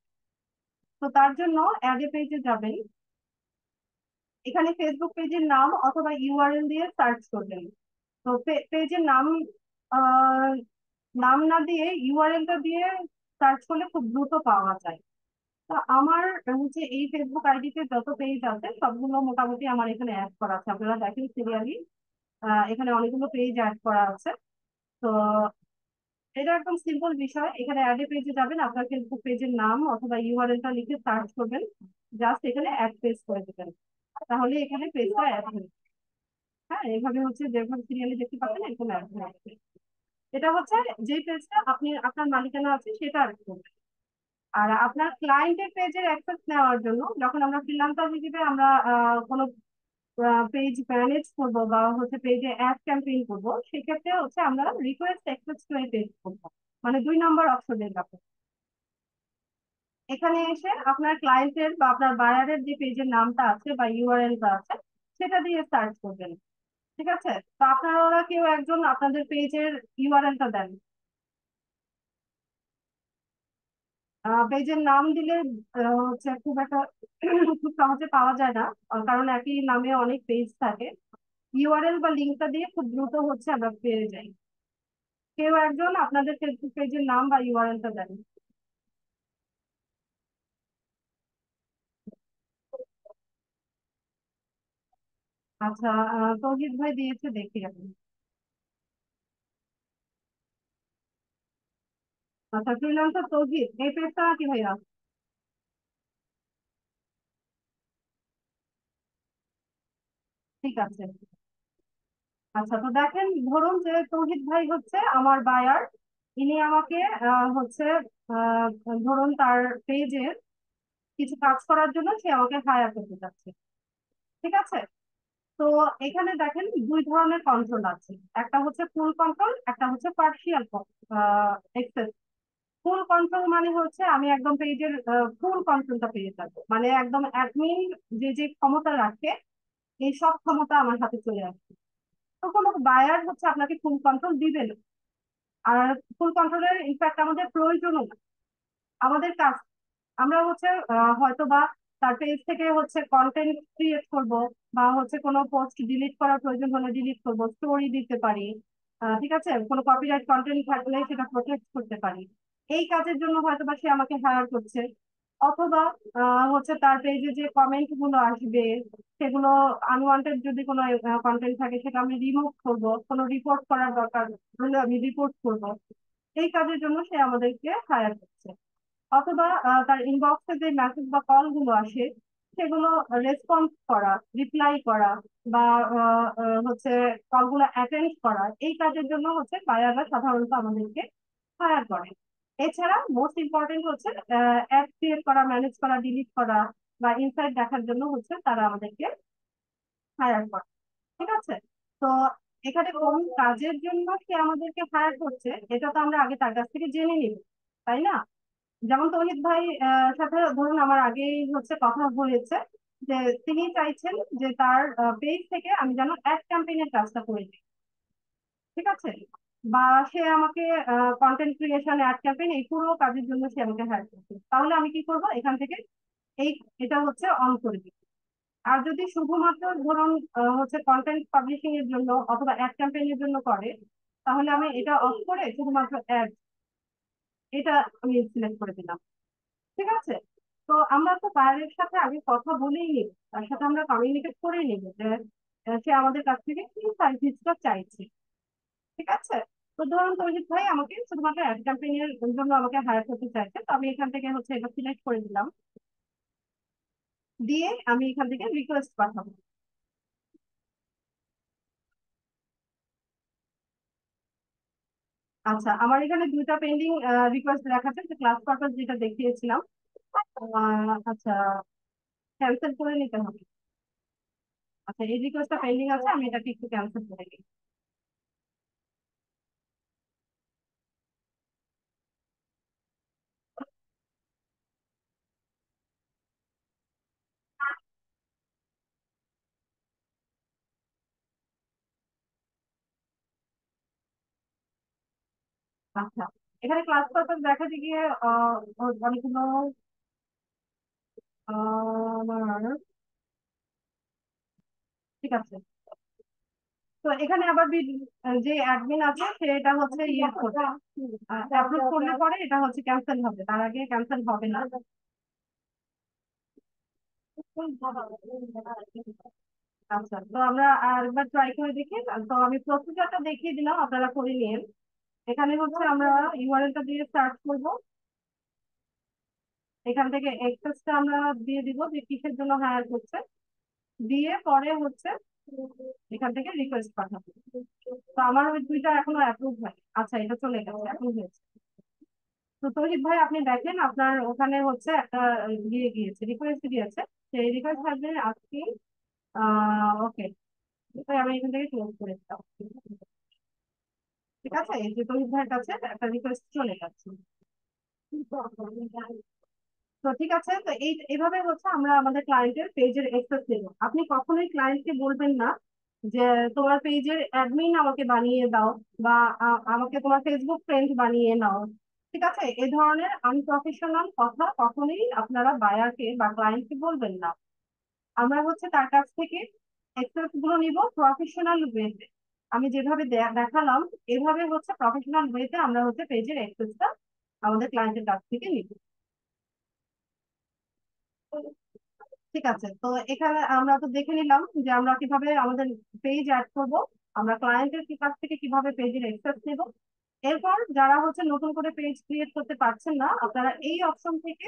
তো তার জন্য অ্যাড এ পেজে যাবেন। এখানে ফেসবুক পেজের নাম অথবা ইউআরএল দিয়ে সার্চ করবেন। তো পেজের নাম আহ, নাম না দিয়ে ইউআরএলটা দিয়ে সার্চ করলে খুব দ্রুত পাওয়া যায়। তো আমার হচ্ছে এই ফেসবুক আইডিতে যত পেজ আছে সবগুলো মোটামুটি আমার এখানে অ্যাড করা আছে, আপনারা দেখেন সিরিয়ালি এখানে অনেকগুলো পেজ অ্যাড করা আছে। তো এটা একদম সিম্পল বিষয়, এখানে অ্যাড এ পেজে যাবেন, আপনার ফেসবুক পেজের নাম অথবা ইউআরএলটা লিখে সার্চ করবেন, জাস্ট এখানে অ্যাড পেজ করে দেবেন, তাহলে এখানে পেজটা অ্যাড হয়ে যাবে। হ্যাঁ, এইভাবে হচ্ছে যেভাবে সিরিয়ালি দেখতে পাচ্ছেন এরকম অ্যাড হয়ে যাবে। এটা হচ্ছে যে পেজটা আপনি আপনার মালিকানা আছে সেটা অ্যাড করবেন। আর আপনার ক্লায়েন্টের পেজের অ্যাক্সেস নেওয়ার জন্য যখন আমরা ফ্রিল্যান্সার হিসেবে আমরা কোনো পেজ ম্যানেজ করবো বা হচ্ছে পেজে অ্যাড ক্যাম্পেইন করবো, সেক্ষেত্রে হচ্ছে আমরা রিকোয়েস্ট অ্যাক্সেস টু পেজ করবো, মানে 2 নম্বর অপশনের ব্যাপার। এখানে এসে আপনার ক্লায়েন্টের বা আপনার বায়ারের যে পেজের নামটা আছে বা ইউআরএলটা আছে সেটা দিয়ে সার্চ করবেন। ঠিক আছে, তো আপনারা কেউ একজন আপনাদের পেজের ইউআরএলটা দেন। পেজের নাম দিলে হচ্ছে খুব একটা খুব সহজে পাওয়া যায় না, কারণ একই নামে অনেক পেজ থাকে। ইউআরএল বা লিঙ্কটা দিয়ে খুব দ্রুত হচ্ছে আমরা পেয়ে যাই। কেউ একজন আপনাদের ফেসবুক পেজের নাম বা ইউআরএলটা দেন। আচ্ছা, তৌহিদ ভাই দিয়েছে, দেখি আপনি। আচ্ছা, ফ্রিল্যান্সার তৌহিদ, এই পেজটা কি ভাইয়া? ঠিক আছে। আচ্ছা, তো দেখেন ধরুন যে তৌহিদ ভাই হচ্ছে আমার বায়ার। ইনি আমাকে হচ্ছে আহ, ধরুন তার পেজের কিছু কাজ করার জন্য সে আমাকে হায়ার করতে চাচ্ছে। ঠিক আছে, তো এখানে দেখেন 2 ধরনের কন্ট্রোল আছে, একটা হচ্ছে ফুল কন্ট্রোল, একটা হচ্ছে পার্শিয়াল এক্সেস। ফুল কন্ট্রোল মানে হচ্ছে আমি একদম পেজের ফুল কন্ট্রোলটা পেয়ে যাবো, মানে একদম অ্যাডমিন যে যে ক্ষমতা রাখে এই সব ক্ষমতা আমার হাতে চলে আসবে। তো কোনো বায়ার হচ্ছে আপনাকে ফুল কন্ট্রোল দিবে না। আর ফুল কন্ট্রোলের ইনফ্যাক্ট আমাদের প্রয়োজনও না। আমাদের কাজ, আমরা হচ্ছে হয়তো বা তার পেজ থেকে হচ্ছে কন্টেন্ট ক্রিয়েট করব, বা হচ্ছে কোনো পোস্ট ডিলিট করার প্রয়োজন হলে ডিলিট করব, স্টোরি দিতে পারি। ঠিক আছে, কোনো কপিরাইট কন্টেন্ট থাকলে সেটা প্রোটেক্ট করতে পারি। এই কাজের জন্য হয়তো বা সে আমাকে হায়ার করছে। অথবা হচ্ছে তার পেজে যে কমেন্ট গুলো আসবে সেগুলো আনওয়ান্টেড যদি কোনো কন্টেন্ট থাকে সেটা আমি রিমুভ করব, কোনো রিপোর্ট করার দরকার হলে আমি রিপোর্ট করব। এই কাজের জন্য সে আমাদেরকে হায়ার করছে। অথবা তার ইনবক্সে যে মেসেজ বা কল গুলো আসে সেগুলো রেসপন্স করা, রিপ্লাই করা, বা হচ্ছে কলগুলো অ্যাটেন্ড করা, এই কাজের জন্য হচ্ছে বায়াররা সাধারণত আমাদেরকে হায়ার করে। এছাড়া মোস্ট ইম্পর্টেন্ট হচ্ছে অ্যাড ক্রিয়েট করা, ম্যানেজ করা, ডিলিট করা, বা ইনসাইট দেখার জন্য হচ্ছে তারা আমাদেরকে হায়ার করে। ঠিক আছে? তো এখানে কোন কাজের জন্য সে আমাদেরকে হায়ার করছে এটা তো আমরা আগে তার কাছ থেকে জেনে নিব, তাই না? যেমন তৌহিদ ভাই সাথে ধরুন আমার আগেই হচ্ছে কথা হয়েছে যে তিনি চাইছেন যে তার পেজ থেকে আমি যেন অ্যাড ক্যাম্পেইনের কাজটা করে দিই। ঠিক আছে? বা সে আমাকে কন্টেন্ট ক্রিয়েশন, অ্যাড ক্যাম্পেইন এই পুরো কাজের জন্য সে আমাকে হায়ার করছে, তাহলে আমি কি করব এখান থেকে এই এটা হচ্ছে অন করে দিই। আর যদি শুধুমাত্র ধরুন হচ্ছে কন্টেন্ট পাবলিশিং এর জন্য অথবা অ্যাড ক্যাম্পেইনের জন্য করে, তাহলে আমি এটা অফ করে শুধুমাত্র অ্যাড, এটা আমি সিলেক্ট করে দিলাম। ঠিক আছে? তো আমরা তো বায়ারের সাথে আগে কথা বলেই নিব, তার সাথে আমরা কমিউনিকেট করে নিব যে সে আমাদের কাছ থেকে কি সার্ভিসটা চাইছে। ঠিক আছে? তো ধরুন তৌহিদ ভাই আমাকে শুধুমাত্র অ্যাড ক্যাম্পেইনের জন্য আমাকে হায়ার করতে চাইছে, তো আমি এখান থেকে হচ্ছে এটা সিলেক্ট করে দিলাম, দিয়ে আমি এখান থেকে রিকোয়েস্ট পাঠাবো। আচ্ছা, আমার এখানে দুইটা পেন্ডিং রিকোয়েস্ট দেখাচ্ছে, যে ক্লাস পারপাস যেটা দেখিয়েছিলাম। আচ্ছা, ক্যান্সেল করে নিতে হবে। আচ্ছা, এই রিকোয়েস্টটা পেন্ডিং আছে, আমি এটাকে একটু ক্যান্সেল করে দিই। আচ্ছা, এখানে ক্লাস পারপাস দেখাতে গিয়ে অনেকগুলো আমার, ঠিক আছে। তো এখানে আবার যে অ্যাডমিন আছে সেটা হচ্ছে ইয়ে করবে, অ্যাপ্রুভ করলে পরে এটা হচ্ছে ক্যান্সেল হবে, তার আগে ক্যান্সেল হবে না। আচ্ছা, তো আমরা আরেকবার ট্রাই করে দেখি। তো আমি প্রসিজারটা দেখিয়ে দিলাম, আপনারা করে নিন। এখানে হচ্ছে আমরা ইউআরএলটা দিয়ে সার্চ করব, এখান থেকে এক্সেসটা আমরা দিয়ে দিব যে কিসের জন্য হায়ার করছে, দিয়ে পরে হচ্ছে এখান থেকে রিকোয়েস্ট পাঠাবো। তো আমার ওই দুইটা এখনো অ্যাপ্রুভ হয়। আচ্ছা, এটা চলে গেছে, এখন হয়েছে। তো তৌহিদ ভাই আপনি দেখেন আপনার ওখানে হচ্ছে একটা দিয়ে গিয়েছে, রিকোয়েস্ট দিয়েছে। সেই রিকোয়েস্ট থাকবে আজকে। ওকে, আমি এখান থেকে ক্লোজ করে দিতাম। ঠিক আছে, এই যে তৌহিদ ভাইয়ের কাছে একটা রিকোয়েস্ট চলে যাচ্ছে। তো ঠিক আছে, তো এইভাবে হচ্ছে আমরা আমাদের ক্লায়েন্টের পেজের অ্যাক্সেস নেব। আপনি কখনোই ক্লায়েন্টকে বলবেন না যে তোমার পেজের অ্যাডমিন আমাকে বানিয়ে দাও, বা আমাকে তোমার ফেসবুক ফ্রেন্ড বানিয়ে নাও। ঠিক আছে, এই ধরনের আনপ্রফেশনাল কথা কখনোই আপনারা বায়ারকে বা ক্লায়েন্টকে বলবেন না। আমরা হচ্ছে তার কাছ থেকে অ্যাক্সেস গুলো নিব প্রফেশনাল ওয়েতে। আমি যেভাবে দেখালাম এভাবে হচ্ছে প্রফেশনাল ওয়েতে আমরা হচ্ছে পেজের অ্যাক্সেসটা আমাদের ক্লায়েন্টের কাছ থেকে নিব। ঠিক আছে, তো এখানে আমরা তো দেখে নিলাম যে আমরা কিভাবে আমাদের পেজ অ্যাড করব, আমরা ক্লায়েন্টের কাছ থেকে কিভাবে পেজের অ্যাক্সেস নেব। এরপর যারা হচ্ছে নতুন করে পেজ ক্রিয়েট করতে পারছেন না, আপনারা এই অপশন থেকে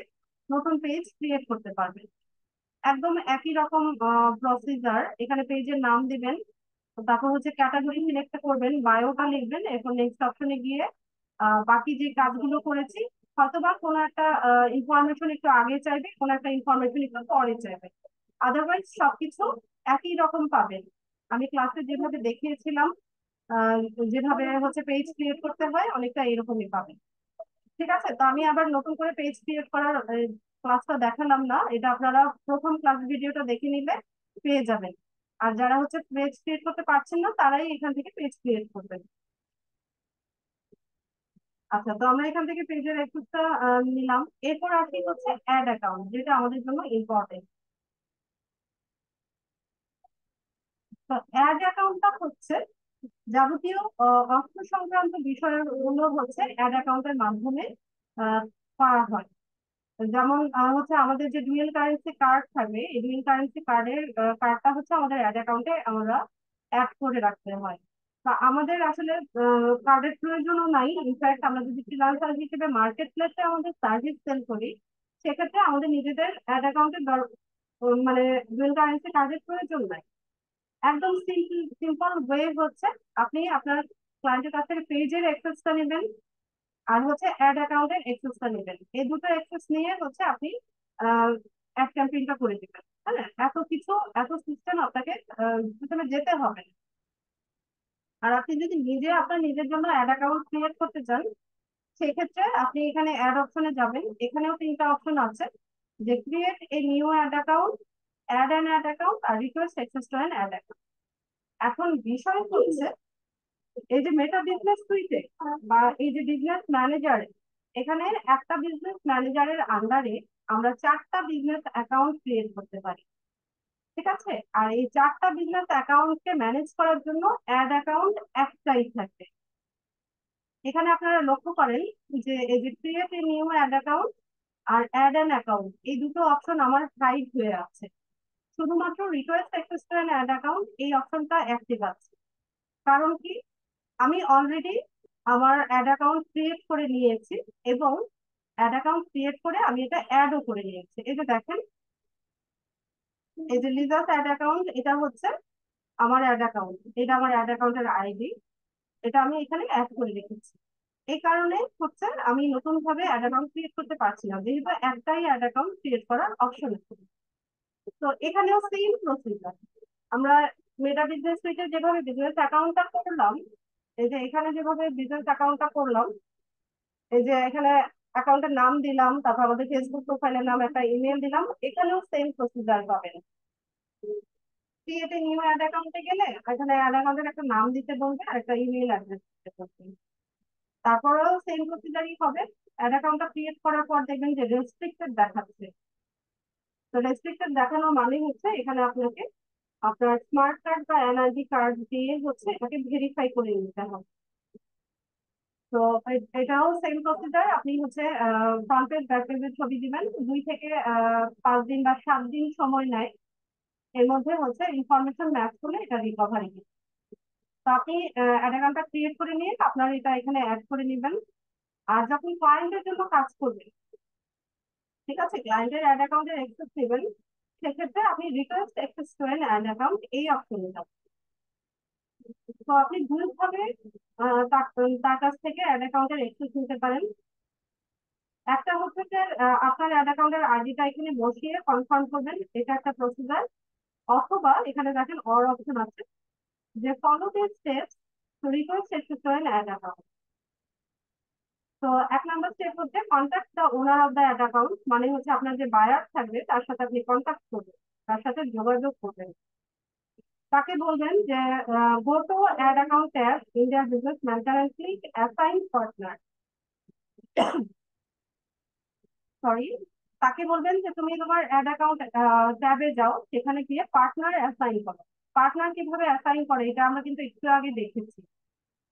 নতুন পেজ ক্রিয়েট করতে পারবেন। একদম একই রকম প্রসিজার, এখানে পেজের নাম দিবেন, তারপর হচ্ছে ক্যাটাগরি সিলেক্ট করবেন, বায়োটা লিখবেন, এরপর নেক্সট অপশনে গিয়ে বাকি যে কাজগুলো করেছি, হয়তোবা কোনো একটা ইনফরমেশন একটু আগে চাইবে, কোনো একটা ইনফরমেশন একটু পরে চাইবে, আদারওয়াইজ সবকিছু একই রকম পাবেন। আমি ক্লাসে যেভাবে দেখিয়েছিলাম, আহ, যেভাবে হচ্ছে পেজ ক্রিয়েট করতে হয় অনেকটা এরকমই পাবেন। ঠিক আছে, তো আমি আবার নতুন করে পেজ ক্রিয়েট করার ক্লাসটা দেখালাম না, এটা আপনারা প্রথম ক্লাস ভিডিওটা দেখে নিলে পেয়ে যাবেন। আর যারা হচ্ছে পেজ ক্রিয়েট করতে পারছেন না তারাই এখান থেকে পেজ ক্রিয়েট করবেন। আচ্ছা, তো আমরা এখান থেকে পেজের অ্যাক্সেসটা নিলাম। এরপর আসি হচ্ছে অ্যাড অ্যাকাউন্ট, যেটা আমাদের জন্য ইম্পর্টেন্ট। তো অ্যাড অ্যাকাউন্টটা হচ্ছে যাবতীয় অর্থ সংক্রান্ত বিষয়গুলো হচ্ছে অ্যাড অ্যাকাউন্টের মাধ্যমে আহ, করা হয়। যেমন হচ্ছে আমাদের যে ডুয়েল কারেন্সি কার্ড থাকবে, এই ডুয়েল কারেন্সি কার্ডটা হচ্ছে আমাদের অ্যাড অ্যাকাউন্টে আমরা অ্যাড করে রাখতে হয়। তা আমাদের আসলে কার্ডের প্রয়োজনও নাই। ইনফ্যাক্ট আমরা যদি ফ্রিল্যান্সার হিসেবে মার্কেট প্লেসে আমাদের সার্ভিস সেল করি, সেক্ষেত্রে আমাদের নিজেদের অ্যাড অ্যাকাউন্টের মানে ডুয়েল কারেন্সি কার্ডের প্রয়োজন নাই। একদম সিম্পল ওয়ে হচ্ছে আপনি আপনার ক্লায়েন্টের কাছ থেকে পেজের অ্যাক্সেসটা নেবেন, আর হচ্ছে অ্যাড অ্যাকাউন্টের অ্যাক্সেসটা নেবেন। এই দুটো অ্যাক্সেস নিয়ে হচ্ছে আপনি অ্যাড ক্যাম্পেইনটা করে দিবেন। হ্যাঁ, এত কিছু, এত সিস্টেম আপনাকে সিস্টেমে যেতে হবে না। আর আপনি যদি নিজে আপনার নিজের জন্য অ্যাড অ্যাকাউন্ট ক্রিয়েট করতে চান, সেক্ষেত্রে আপনি এখানে অ্যাড অপশনে যাবেন। এখানেও তিনটা অপশন আছে, যে create a new ad account, add an ad account, আর request access to an ad account. এখন বিষয় হচ্ছে, এই যে মেটা বিজনেস সুইটে বা এই যে বিজনেস ম্যানেজার, এখানে একটা বিজনেস ম্যানেজারের আন্ডারে আমরা চারটা বিজনেস অ্যাকাউন্ট ক্রিয়েট করতে পারি। ঠিক আছে? আর এই চারটা বিজনেস অ্যাকাউন্টকে ম্যানেজ করার জন্য অ্যাড অ্যাকাউন্ট একটাই থাকবে। এখানে আপনারা লক্ষ্য করেন যে এই যে create a new ad account আর অ্যাড অ্যান অ্যাকাউন্ট, এই দুটো অপশন আমার হাইড হয়ে আছে। শুধুমাত্র request access to an ad account, এই অপশনটা অ্যাক্টিভ আছে। কারণ কি, আমি অলরেডি আমার অ্যাড অ্যাকাউন্ট ক্রিয়েট করে নিয়েছি, এবং অ্যাড অ্যাকাউন্ট ক্রিয়েট করে আমি এটা অ্যাডও করে নিয়েছি। এই যে দেখেন, এই যে লিজাস অ্যাড অ্যাকাউন্ট, এটা হচ্ছে আমার অ্যাড অ্যাকাউন্ট, এটা আমার অ্যাড অ্যাকাউন্টের আইডি, এটা আমি এখানে অ্যাড করে রেখেছি। এই কারণে হচ্ছে আমি নতুন ভাবে অ্যাড অ্যাকাউন্ট ক্রিয়েট করতে পারছি না, যেহেতু একটাই অ্যাড অ্যাকাউন্ট ক্রিয়েট করার অপশন আছে। তো এখানেও সেম প্রসিজার। আমরা মেটা বিজনেস সুইটে যেভাবে বিজনেস অ্যাকাউন্টটা করলাম, এই যে এখানে যেভাবে বিজনেস অ্যাকাউন্টটা করলাম, এই যে এখানে অ্যাকাউন্টের নাম দিলাম, তারপর আমাদের ফেসবুক প্রোফাইলের নাম, একটা ইমেল দিলাম, এখানেও সেম প্রসিজার পাবেন। ক্রিয়েট এ নিউ অ্যাড অ্যাকাউন্টে গেলে এখানে অ্যাড অ্যাকাউন্টের একটা নাম দিতে বলবে আর একটা ইমেল অ্যাড্রেস দিতে বলবে। তারপরেও সেম প্রসিজারই হবে। অ্যাড অ্যাকাউন্টটা ক্রিয়েট করার পর দেখবেন যে রেস্ট্রিক্টেড দেখাচ্ছে। তো রেস্ট্রিক্টেড দেখানো মানে হচ্ছে এখানে আপনাকে আপনার স্মার্ট কার্ড বা এনআইডি কার্ড দিয়ে হচ্ছে এটাকে ভেরিফাই করে নিতে হবে। তো এটাও সেম প্রসিজার। আপনি হচ্ছে ফ্রন্ট পেজ ব্যাক পেজের ছবি দিবেন, 2 থেকে 5 দিন বা 7 দিন সময় নেয়। এর মধ্যে হচ্ছে ইনফরমেশন ম্যাচ করলে এটা রিকভারি দিবে। তো আপনি অ্যাড অ্যাকাউন্টটা ক্রিয়েট করে নিয়ে আপনার এটা এখানে অ্যাড করে নেবেন। আর যখন ক্লায়েন্টের জন্য কাজ করবেন, ঠিক আছে, ক্লায়েন্টের অ্যাড অ্যাকাউন্টের অ্যাক্সেস নেবেন, সেক্ষেত্রে আপনি request access to an ad account, এই অপশনে যাবেন। তো আপনি দুইভাবে তার কাছ থেকে অ্যাড অ্যাকাউন্টের অ্যাক্সেস নিতে পারেন। একটা হচ্ছে যে আপনার অ্যাড অ্যাকাউন্টের আইডিটা এখানে বসিয়ে কনফার্ম করবেন, এটা একটা প্রসিজার। অথবা এখানে দেখেন অর অপশন আছে, যে follow this steps to request access to an ad account. তো 1 নম্বর স্টেপ হচ্ছে contact the owner of the ad account, মানে হচ্ছে আপনার যে বায়ার থাকবে তার সাথে আপনি কন্ট্যাক্ট করবেন, তার সাথে যোগাযোগ করবেন। তাকে বলবেন যে go to ad account tab in their business manager and click assign partner. Sorry, তাকে বলবেন যে তুমি তোমার অ্যাড অ্যাকাউন্ট ট্যাবে যাও, সেখানে গিয়ে পার্টনার অ্যাসাইন করো। পার্টনার কিভাবে অ্যাসাইন করে এটা আমরা কিন্তু একটু আগে দেখেছি।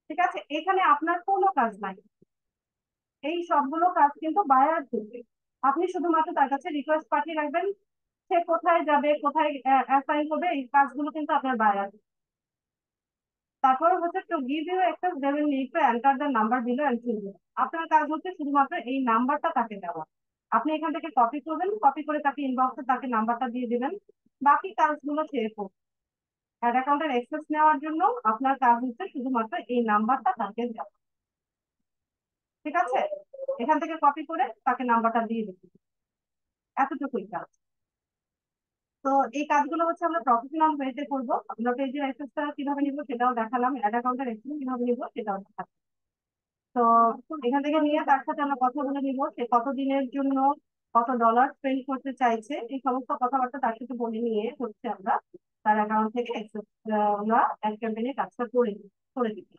ঠিক আছে, এখানে আপনার কোনো কাজ নাই, এই সবগুলো কাজ কিন্তু বায়ার করবে। আপনি শুধুমাত্র তার কাছে রিকোয়েস্ট পাঠিয়ে রাখবেন, সে কোথায় যাবে, কোথায় অ্যাসাইন করবে, এই কাজগুলো কিন্তু আপনার বায়ার। তারপরে হচ্ছে to give you access they will need to enter the number below and fill. আপনার কাজ হচ্ছে শুধুমাত্র এই নাম্বারটা তাকে দেওয়া। আপনি এখান থেকে কপি করবেন, কপি করে তাকে ইনবক্সে তাকে নাম্বারটা দিয়ে দিবেন। বাকি কাজগুলো সে করবে। অ্যাড অ্যাকাউন্টের অ্যাক্সেস নেওয়ার জন্য আপনার কাজ হচ্ছে শুধুমাত্র এই নাম্বারটা তাকে দেওয়া। ঠিক আছে, এখান থেকে কপি করে তাকে নাম্বারটা দিয়ে দিবেন, এতটুকুই কাজ। তো এই কাজগুলো হচ্ছে আমরা প্রফেশনাল ওয়েতে করবো। আমরা পেজের অ্যাক্সেসটা কিভাবে নিবো সেটাও দেখালাম, অ্যাড অ্যাকাউন্টের অ্যাক্সেস কিভাবে নিবো সেটাও দেখালাম। তো এখান থেকে নিয়ে তার সাথে আমরা কথা বলে নিবো সে কতদিনের জন্য কত ডলার স্পেন্ড করতে চাইছে, এই সমস্ত কথাবার্তা তার সাথে বলে নিয়ে হচ্ছে আমরা তার অ্যাকাউন্ট থেকে অ্যাক্সেস আমরা অ্যাড ক্যাম্পেইনের কাজটা করে দিচ্ছি।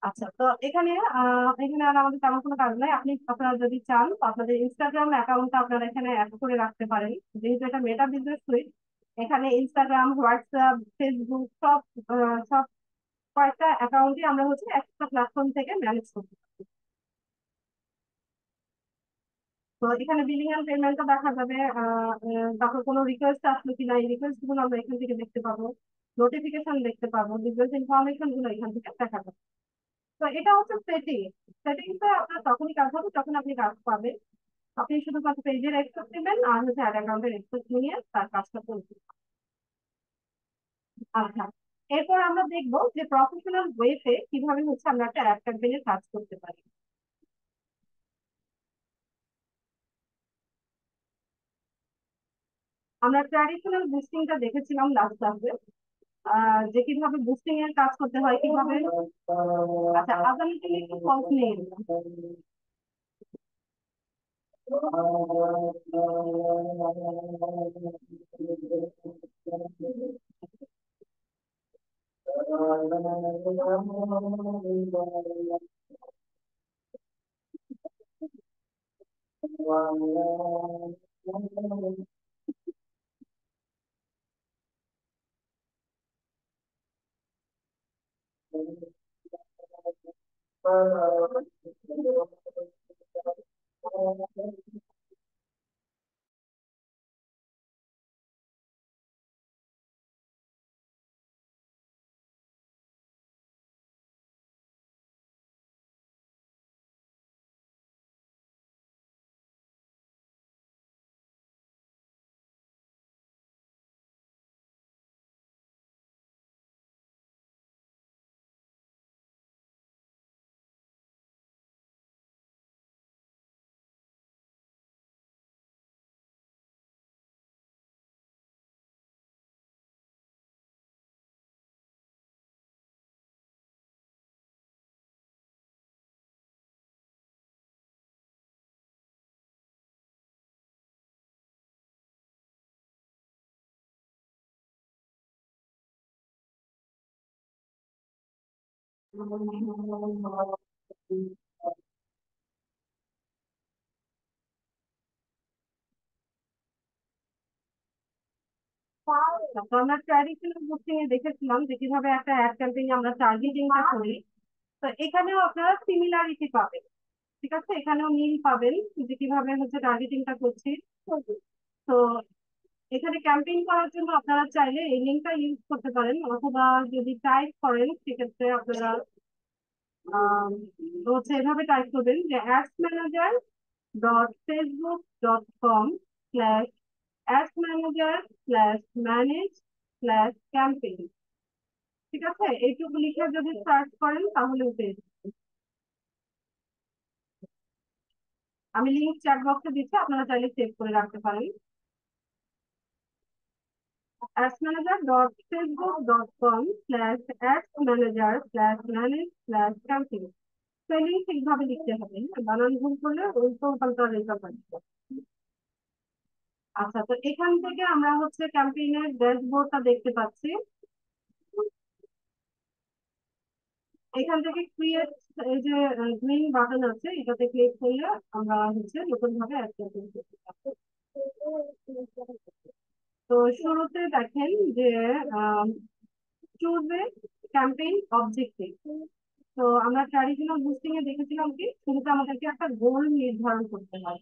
আচ্ছা, তো এখানে আর আমাদের তেমন কোনো কাজ নাই। আপনারা যদি চান তো আপনাদের ইনস্টাগ্রাম অ্যাকাউন্টটা আপনারা এখানে অ্যাড করে রাখতে পারেন। যেহেতু এটা মেটা বিজনেস সুইট, এখানে ইনস্টাগ্রাম, হোয়াটসঅ্যাপ, ফেসবুক সব কয়েকটা অ্যাকাউন্টই আমরা হচ্ছে একটা প্ল্যাটফর্ম থেকে ম্যানেজ করতে পারি। তো এখানে বিলিং এন্ড পেমেন্টও দেখা যাবে। তারপর কোনো রিকোয়েস্ট আসলো কিনা, এই রিকোয়েস্ট গুলো আমরা এখান থেকে দেখতে পাবো, নোটিফিকেশন দেখতে পাবো, বিজনেস ইনফরমেশন গুলো এখান থেকে দেখা যাবে। তো এটা হচ্ছে সেটিং। সেটিংসে আপনার তখনই কাজ হবে যখন আপনি কাজ পাবেন। আপনি শুধুমাত্র পেজের অ্যাক্সেস নেবেন আর হচ্ছে অ্যাড অ্যাকাউন্টের অ্যাক্সেস নিয়ে তার কাজটা করবেন। আচ্ছা, এরপর আমরা দেখবো যে প্রফেশনাল ওয়েতে কিভাবে হচ্ছে আমরা একটা অ্যাড ক্যাম্পেইনের কাজ করতে পারি। আমরা ট্র্যাডিশনাল বুস্টিংটা দেখেছিলাম লাস্ট ক্লাসে, যে কিভাবে বুস্টিং এর কাজ করতে হয় কিভাবে। আচ্ছা, আগামীতে একটু ফলস নেই। তো আমরা ট্র্যাডিশনাল বুস্টিং এ দেখেছিলাম যে কিভাবে একটা অ্যাড ক্যাম্পেইন আমরা টার্গেটিংটা করি। তো এখানেও আপনারা সিমিলারিটি পাবেন। ঠিক আছে, এখানেও মিল পাবেন যে কিভাবে হচ্ছে টার্গেটিংটা করছি। তো এখানে ক্যাম্পেইন করার জন্য আপনারা চাইলে এই লিঙ্কটা ইউজ করতে পারেন, অথবা যদি টাইপ করেন সেক্ষেত্রে আপনারা হচ্ছে এভাবে টাইপ করবেন যে adsmanager.facebook.com/adsmanager/manage/campaign। ঠিক আছে, এইটুকু লিখে যদি সার্চ করেন তাহলে পেয়ে যাবেন। আমি লিঙ্ক চ্যাট বক্সে দিচ্ছি, আপনারা চাইলে সেভ করে রাখতে পারেন। adsmanager.facebook.com/adsmanager/manage/campaign। স্পেলিং ঠিকভাবে লিখতে হবে, বানান ভুল করলে উল্টো পাল্টা রেজাল্ট আসবে। আচ্ছা, তো এখান থেকে আমরা হচ্ছে ক্যাম্পেইনের ড্যাশবোর্ডটা দেখতে পাচ্ছি। এখান থেকে ক্রিয়েট, এই যে গ্রিন বাটন আছে এটাতে ক্লিক করলে আমরা হচ্ছে নতুন ভাবে অ্যাড করতে পারবো। তো শুরুতে দেখেন যে চুজ এ ক্যাম্পেইন অবজেক্টিভ। তো আমরা ট্র্যাডিশনাল বুস্টিং এ দেখেছিলাম কি শুরুতে আমাদেরকে একটা গোল নির্ধারণ করতে হয়,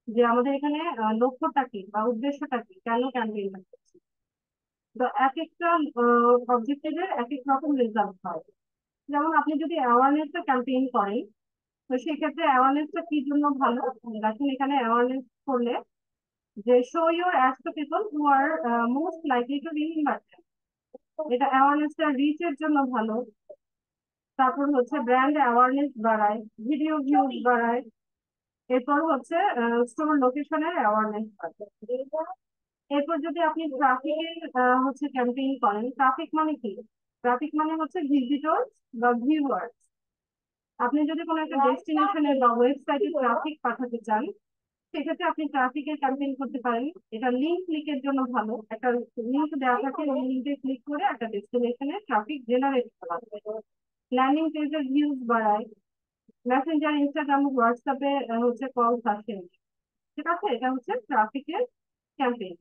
যে আমাদের এখানে লক্ষ্যটা কি বা উদ্দেশ্যটা কি, কেন ক্যাম্পেইনটা করছি। তো এক একটা অবজেক্টিভের এক এক রকম রেজাল্ট হয়। যেমন আপনি যদি অ্যাওয়ারনেসটা ক্যাম্পেইন করেন, তো সেক্ষেত্রে অ্যাওয়ারনেসটা কি জন্য ভালো, দেখেন এখানে অ্যাওয়ারনেস করলে যে show your ads to people who are most likely to remember, এটা অ্যাওয়ারনেসটা রিচের জন্য ভালো। তারপর হচ্ছে ব্র্যান্ড অ্যাওয়ারনেস বাড়ায়, ভিডিও ভিউজ বাড়ায়। এরপর হচ্ছে স্টোর লোকেশনের অ্যাওয়ারনেস বাড়ায়। এরপর যদি আপনি ট্রাফিকের হচ্ছে ক্যাম্পেইন করেন, ট্রাফিক মানে কি? ট্রাফিক মানে হচ্ছে ভিজিটর বা ভিউয়ার। আপনি যদি কোনো একটা ডেস্টিনেশনে বা ওয়েবসাইটে ট্রাফিক পাঠাতে চান, সেক্ষেত্রে আপনি ট্রাফিকের ক্যাম্পেইন করতে পারেন। এটা লিঙ্ক ক্লিকের জন্য ভালো, একটা লিঙ্ক দেওয়া থাকে, ওই লিঙ্কে ক্লিক করে একটা ডেস্টিনেশনে ট্রাফিক জেনারেট করা যায়। ল্যান্ডিং পেজের ভিউজ বাড়ায়, মেসেঞ্জার, ইনস্টাগ্রাম, হোয়াটসঅ্যাপে হচ্ছে কলস আসে। ঠিক আছে, এটা হচ্ছে ট্রাফিকের ক্যাম্পেইন।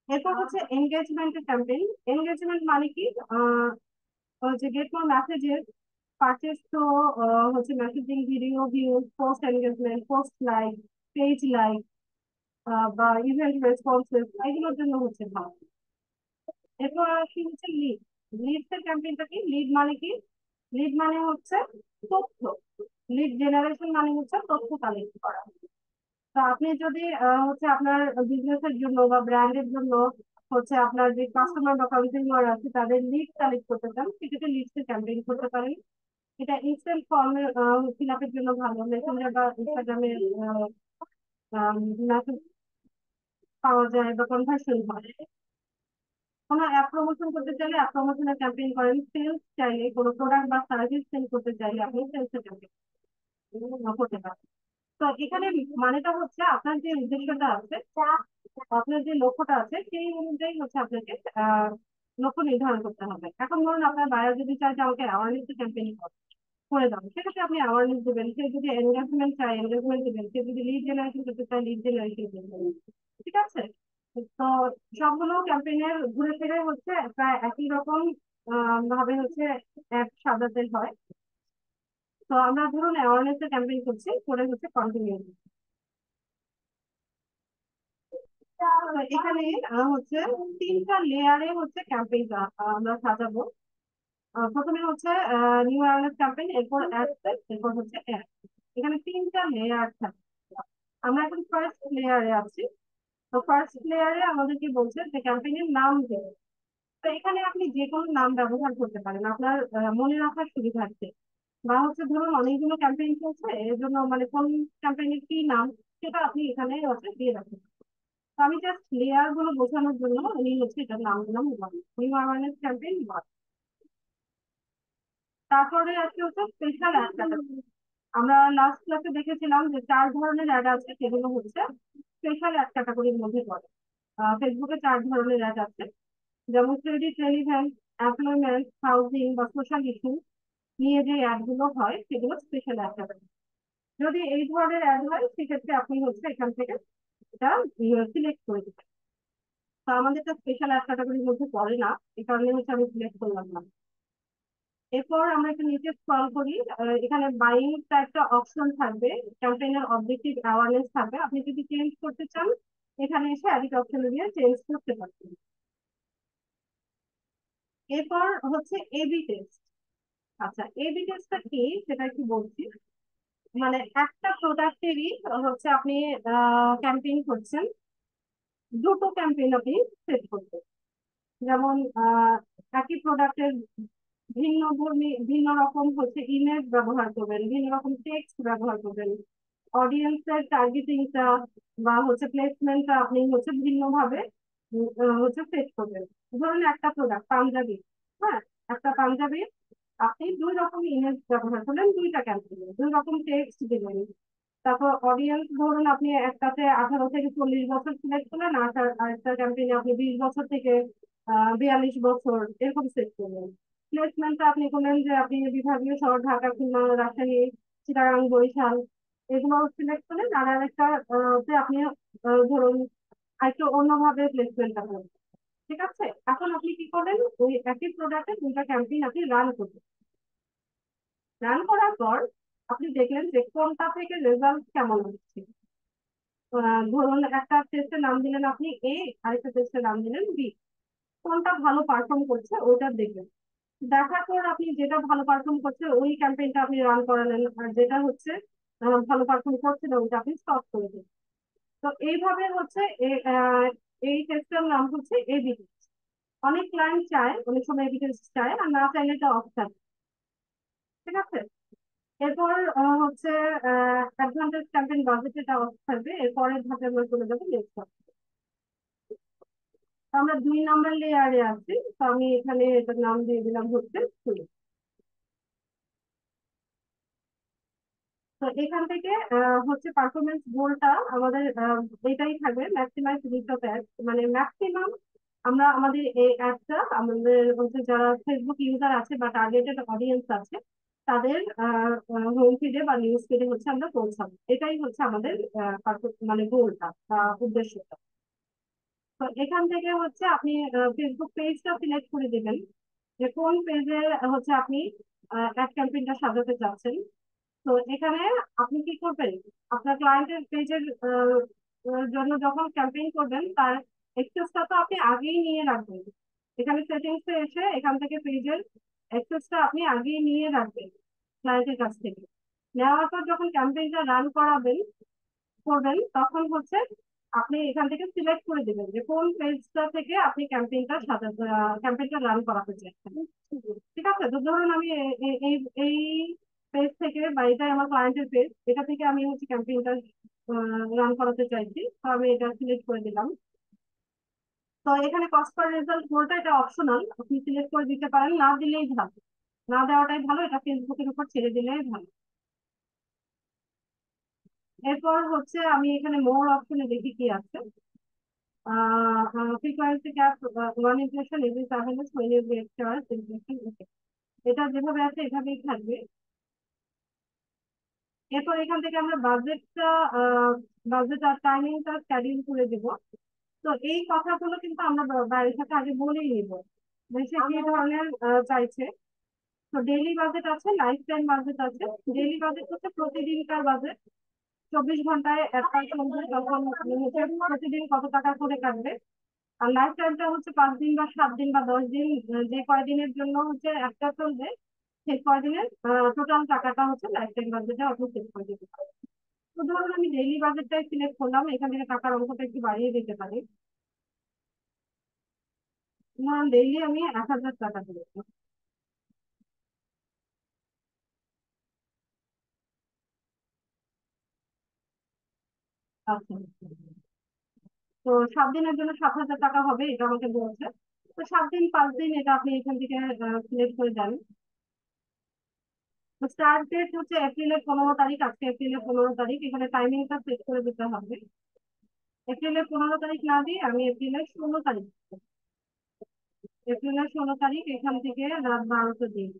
এরপর হচ্ছে এনগেজমেন্টের ক্যাম্পেইন। এনগেজমেন্ট মানে কি? হচ্ছে গেট মোর মেসেজেস, পারচেস, তো হচ্ছে messaging, video views, post engagement, post like, page like বা ইভেন্ট রেসপন্সেস, এগুলোর জন্য হচ্ছে ভালো। এরপর কি হচ্ছে লিড। লিডস এর ক্যাম্পেইনটা কি? লিড মানে কি? লিড মানে হচ্ছে তথ্য। লিড জেনারেশন মানে হচ্ছে তথ্য কালেক্ট করা। তো আপনি যদি হচ্ছে আপনার বিজনেসের জন্য বা ব্র্যান্ডের জন্য হচ্ছে আপনার যে কাস্টমার বা কনজিউমার আছে তাদের লিড কালেক্ট করতে চান, সেক্ষেত্রে লিডস এর ক্যাম্পেইন করতে পারেন। এটা ইনস্ট্যান্ট ফর্মে ফিল আপের জন্য ভালো। মেসেঞ্জার বা ইনস্টাগ্রামে মেসেজ পাওয়া যায় বা কনভার্সন হয়। কোনো অ্যাপ প্রমোশন করতে চাইলে অ্যাপ প্রমোশনের ক্যাম্পেইন করেন। সেলস চাইলে কোনো প্রোডাক্ট বা সার্ভিস সেল করতে চাইলে আপনি সেলস এর ক্যাম্পেইন করতে পারেন। তো এখানে মানেটা হচ্ছে আপনার যে উদ্দেশ্যটা আছে, আপনার যে লক্ষ্যটা আছে সেই অনুযায়ী হচ্ছে আপনাকে লক্ষ্য নির্ধারণ করতে হবে। এখন ধরুন আপনার বায়ার যদি চায় যে আমাকে অ্যাওয়ারনেস ক্যাম্পেইন করে দাও, সেক্ষেত্রে আপনি অ্যাওয়ারনেস দেবেন। সে যদি এনগেজমেন্ট চায় এনগেজমেন্ট দেবেন। সে যদি লিড জেনারেশন করতে চায় লিড জেনারেশন দেবেন। ঠিক আছে? তো সবগুলো ক্যাম্পেইনের ঘুরে ফিরে হচ্ছে প্রায় একই রকম ভাবে হচ্ছে অ্যাড সাজাতে হয়। তো আমরা ধরুন অ্যাওয়ারনেস ক্যাম্পেইন করছি, করে হচ্ছে কন্টিনিউ। এখানে হচ্ছে তিনটা লেয়ারে হচ্ছে ক্যাম্পেইন আমরা সাজাবো। প্রথমে হচ্ছে নিউ অ্যাওয়ারনেস ক্যাম্পেইন, এরপর অ্যাড, এরপর হচ্ছে অ্যাড। এখানে তিনটা লেয়ার থাকে। আমরা এখন ফার্স্ট লেয়ারে আছি। তো ফার্স্ট লেয়ারে আমাদের কি বলছে যে ক্যাম্পেইনের নাম দেবে। তো এখানে আপনি যে কোনো নাম ব্যবহার করতে পারেন আপনার মনে রাখার সুবিধার্থে। বা হচ্ছে ধরুন অনেকগুলো ক্যাম্পেইন চলছে, এর জন্য মানে কোন ক্যাম্পেইনের কি নাম সেটা আপনি এখানে হচ্ছে দিয়ে রাখেন। তো আমি জাস্ট লেয়ার গুলো বোঝানোর জন্য আমি হচ্ছে এটার নাম দিলাম নিউ অ্যাওয়ারনেস ক্যাম্পেইন। তারপরে আছে হচ্ছে স্পেশাল অ্যাড ক্যাটাগরি। আমরা লাস্ট ক্লাসে দেখেছিলাম যে 4 ধরনের অ্যাড আছে, সেগুলো হচ্ছে স্পেশাল অ্যাড ক্যাটাগরির মধ্যে পড়ে। ফেসবুকে 4 ধরনের অ্যাড আছে, যেমন ক্রেডিট, রেলিভেন্ট, এমপ্লয়মেন্ট, হাউজিং বা সোশ্যাল ইস্যু নিয়ে যে অ্যাড গুলো হয় সেগুলো স্পেশাল অ্যাড ক্যাটাগরি। যদি এই ধরনের অ্যাড হয় সেক্ষেত্রে আপনি হচ্ছে এখান থেকে এটা সিলেক্ট করে দিবেন। তো আমাদেরটা স্পেশাল অ্যাড ক্যাটাগরির মধ্যে পড়ে না, এই কারণে হচ্ছে আমি সিলেক্ট করলাম না। এরপর আমরা একটু নিচে স্ক্রল করি। এখানে বাইং একটা অপশন থাকবে, ক্যাম্পেইনের অবজেক্টিভ অ্যাওয়ারনেস থাকবে। আপনি যদি চেঞ্জ করতে চান এখানে এসে এডিট অপশনে দিয়ে চেঞ্জ করতে পারবেন। এরপর হচ্ছে এবি টেস্ট। আচ্ছা, এবি টেস্টটা কি সেটা একটু বলছি। মানে একটা প্রোডাক্টেরই হচ্ছে আপনি ক্যাম্পেইন করছেন, দুটো ক্যাম্পেইন আপনি সেট করবেন। যেমন একই প্রোডাক্টের ভিন্ন ধর্মী ভিন্ন রকম হচ্ছে ইমেজ ব্যবহার করবেন, ভিন্ন রকম টেক্সট ব্যবহার করবেন। অডিয়েন্সের টার্গেটিংটা বা হচ্ছে প্লেসমেন্টটা আপনি হচ্ছে ভিন্ন ভাবে হচ্ছে সেট করবেন। ধরুন একটা প্রোডাক্ট পাঞ্জাবি, হ্যাঁ, একটা পাঞ্জাবি আপনি 2 রকম ইমেজ ব্যবহার করলেন, দুইটা ক্যাম্পেইনে 2 রকম টেক্সট দিলেন। তারপর অডিয়েন্স ধরুন আপনি একটাতে 18 থেকে 40 বছর সিলেক্ট করলেন, আর আরেকটা ক্যাম্পেইনে আপনি 20 বছর থেকে 42 বছর এরকম সেট করলেন। প্লেসমেন্টটা আপনি করলেন যে আপনি বিভাগীয় শহর ঢাকা, খুলনা, রাজশাহী, চিটাগাং, বরিশাল এগুলো সিলেক্ট করলেন। আর আরেকটা তে আপনি ধরুন আরেকটু অন্যভাবে প্লেসমেন্টটা করলেন। ঠিক আছে? এখন আপনি কি করলেন, ওই একই প্রোডাক্টে দুইটা ক্যাম্পেইন আপনি রান করবেন। রান করার পর আপনি দেখলেন যে কোনটা থেকে রেজাল্ট কেমন হচ্ছে। ধরুন একটা টেস্টের নাম দিলেন আপনি এ, আরেকটা টেস্টের নাম দিলেন বি। কোনটা ভালো পারফর্ম করছে ওইটা দেখবেন। দেখার পর আপনি যেটা ভালো পারফর্ম করছে ওই ক্যাম্পেইনটা আপনি রান করালেন, আর যেটা হচ্ছে ভালো পারফর্ম করছে না ওইটা আপনি স্টপ করে দিন। তো এইভাবে হচ্ছে এই টেস্টের নাম হচ্ছে এবি টেস্ট। অনেক ক্লায়েন্ট চায়, অনেক সময় এবি টেস্ট চায়, আর না চাইলে এটা অফ থাকে। ঠিক আছে? এরপর হচ্ছে অ্যাডভান্টেজ ক্যাম্পেইন বাজেট, এটা অফ থাকবে। এরপরের ধাপে আমরা চলে যাবো নেক্সট। আমরা 2 নম্বর লেয়ারে আছি, তো আমি এখানে এটার নাম দিয়ে দিলাম হচ্ছে ফুল। তো এখান থেকে হচ্ছে পারফরমেন্স গোলটা আমাদের এটাই থাকবে, ম্যাক্সিমাইজ রিচ অফ অ্যাড। মানে ম্যাক্সিমাম আমরা আমাদের এই অ্যাডটা আমাদের হচ্ছে যারা ফেসবুক ইউজার আছে বা টার্গেটেড অডিয়েন্স আছে তাদের হোম ফিডে বা নিউজ ফিডে হচ্ছে আমরা পৌঁছাবো। এটাই হচ্ছে আমাদের মানে গোলটা বা উদ্দেশ্যটা। তো এখান থেকে হচ্ছে আপনি ফেসবুক পেজটা সিলেক্ট করে দিবেন যে কোন পেজে হচ্ছে আপনি অ্যাড ক্যাম্পেইনটা সাজাতে চাচ্ছেন। তো এখানে আপনি কি করবেন, আপনার ক্লায়েন্টের পেজের জন্য যখন ক্যাম্পেইন করবেন তার অ্যাক্সেসটা তো আপনি আগেই নিয়ে রাখবেন। এখানে সেটিংসে এসে এখান থেকে পেজের অ্যাক্সেসটা আপনি আগেই নিয়ে রাখবেন ক্লায়েন্টের কাছ থেকে। নেওয়ার পর যখন ক্যাম্পেইনটা রান করবেন তখন হচ্ছে আপনি এখান থেকে সিলেক্ট করে দিবেন যে কোন পেজটা থেকে আপনি ক্যাম্পেইনটা রান করাতে চাচ্ছেন। ঠিক আছে, তো ধরুন আমি এই এই পেজ থেকে, বা এটাই আমার ক্লায়েন্টের পেজ, এটা থেকে আমি হচ্ছে ক্যাম্পেইনটা রান করাতে চাইছি, তো আমি এটা সিলেক্ট করে দিলাম। তো এখানে কস্ট পার রেজাল্ট কোনটা, এটা অপশনাল, আপনি সিলেক্ট করে দিতে পারেন, না দিলেই ভালো, না দেওয়াটাই ভালো, এটা ফেসবুকের উপর ছেড়ে দিলেই ভালো। এরপর হচ্ছে আমি এখানে মোর অপশনে দেখি কি আছে। Frequency cap, one impression is available when you get charged impression, okay. এটা যেভাবে আছে এভাবেই থাকবে। এরপর এখান থেকে আমরা বাজেট আর টাইমিংটা স্কেডিউল করে দিব। তো এই কথাগুলো কিন্তু আমরা বাইরের সাথে আগে বলেই নিব যে সে কি ধরনের চাইছে। তো ডেইলি বাজেট আছে, লাইফ টাইম বাজেট আছে। ডেইলি বাজেট হচ্ছে প্রতিদিনকার বাজেট, 24 ঘন্টায় একটা চলবে তখন হচ্ছে প্রতিদিন কত টাকা করে কাটবে। আর লাইফ টাইমটা হচ্ছে 5 দিন বা 7 দিন বা 10 দিন, যে কয়দিনের জন্য হচ্ছে একটা চলবে সেই কয়দিনের টোটাল টাকাটা হচ্ছে লাইফ টাইম বাজেটে আপনি সেট করে দিতে পারেন। তো ধরুন আমি ডেইলি বাজেটটাই সিলেক্ট করলাম, এখান থেকে টাকার অঙ্কটা একটু বাড়িয়ে দিতে পারি। ধরুন ডেইলি আমি 1000 টাকা দিলাম। আচ্ছা, তো 7 দিনের জন্য 7000 টাকা হবে এটা আমাকে বলছে। তো 7 দিন 5 দিন এটা আপনি এখান থেকে সিলেক্ট করে দেন। তো স্টার্ট ডেট হচ্ছে এপ্রিলের 15 তারিখ, আজকে এপ্রিলের 15 তারিখ, এখানে টাইমিংটা সেট করে দিতে হবে। এপ্রিলের 15 তারিখ না দিয়ে আমি এপ্রিলের 16 তারিখ, এপ্রিলের 16 তারিখ এখান থেকে রাত 12টা দিন।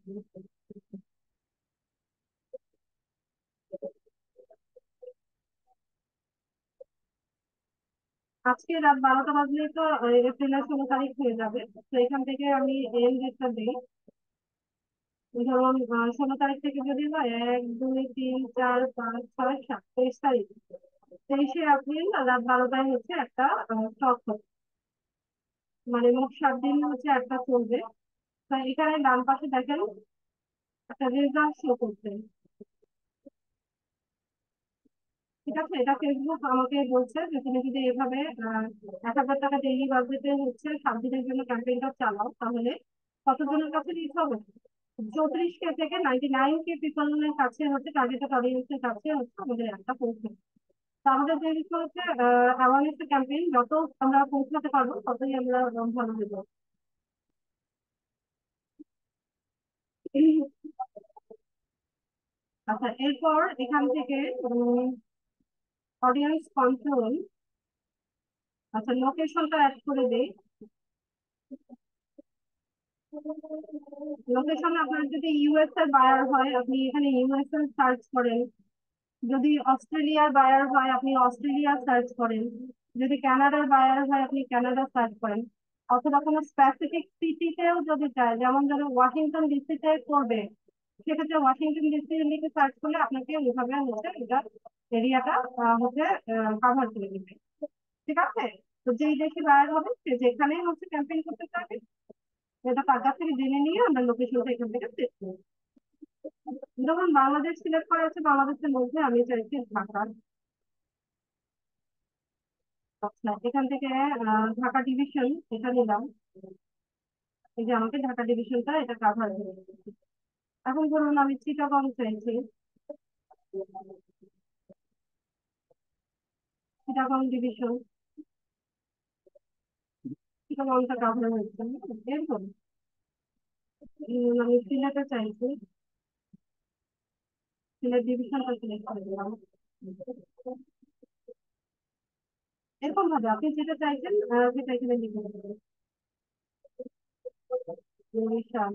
আজকে রাত 12টা বাজলে তো এপ্রিলের 16 তারিখ হয়ে যাবে। তো এখান থেকে আমি এন ডেটটা দিই। ধরুন 16 তারিখ থেকে যদি হয় 1 2 3 4 5 6 7 23 তারিখ, 23শে এপ্রিল রাত 12টায় হচ্ছে একটা স্টক হবে, মানে মোট 7 দিন হচ্ছে একটা চলবে। তো এখানে ডান পাশে দেখেন একটা রেজাল্ট শো করছে। ঠিক আছে, এটা ফেসবুক আমাকে বলছে যে তুমি যদি এভাবে 1000 টাকা ডেইলি বাজেটে হচ্ছে 7 দিনের জন্য ক্যাম্পেইনটা চালাও তাহলে কতজনের কাছে রিচ হবে। 34K থেকে 99K পিপলের কাছে হচ্ছে, টার্গেটেড অডিয়েন্সের কাছে হচ্ছে আমাদের একটা পৌঁছে। তো আমাদের যে বিষয় হচ্ছে অ্যাওয়ারনেস ক্যাম্পেইন, যত আমরা পৌঁছাতে পারবো ততই আমরা ভালো দেবো। আচ্ছা, এরপর এখান থেকে অডিয়েন্স কন্ট্রোল, আচ্ছা লোকেশনটা অ্যাড করে দেই। লোকেশন আপনার যদি ইউএস এর বায়ার হয় আপনি এখানে ইউএস এর সার্চ করেন, যদি অস্ট্রেলিয়ার বায়ার হয় আপনি অস্ট্রেলিয়া সার্চ করেন, যদি কানাডার বায়ার হয় আপনি কানাডা সার্চ করেন। অথবা কোনো স্পেসিফিক সিটিতেও যদি চায়, যেমন ধরো ওয়াশিংটন ডিসিতে করবে, সেক্ষেত্রে ওয়াশিংটন ডিসি লিখে সার্চ করলে আপনাকে ওইভাবে হচ্ছে এটা এরিয়াটা হচ্ছে কাভার করে দিবে। ঠিক আছে, তো যেই দেশে বায়ার হবে সে যেখানেই হচ্ছে ক্যাম্পেইন করতে চাবে এটা তার কাছ থেকে জেনে নিয়ে আমরা লোকেশনটা এখান থেকে সেট করবো। যখন বাংলাদেশ সিলেক্ট করা আছে, বাংলাদেশের মধ্যে আমি চাইছি ঢাকা। আচ্ছা, এখান থেকে ঢাকা ডিভিশন এটা নিলাম। এই যে আমাকে ঢাকা ডিভিশনটা এটা কাভার হয়ে গেছে। এখন ধরুন আমি চিটাগং চাইছি, চিটাগং ডিভিশন, চিটাগংটা কাভার হয়েছে। এরকম আমি সিলেটে চাইছি, সিলেট ডিভিশনটা সিলেক্ট করে দিলাম। এরকম ভাবে আপনি যেটা চাইছেন সেটা এখানে লিখে দেবেন। বরিশাল,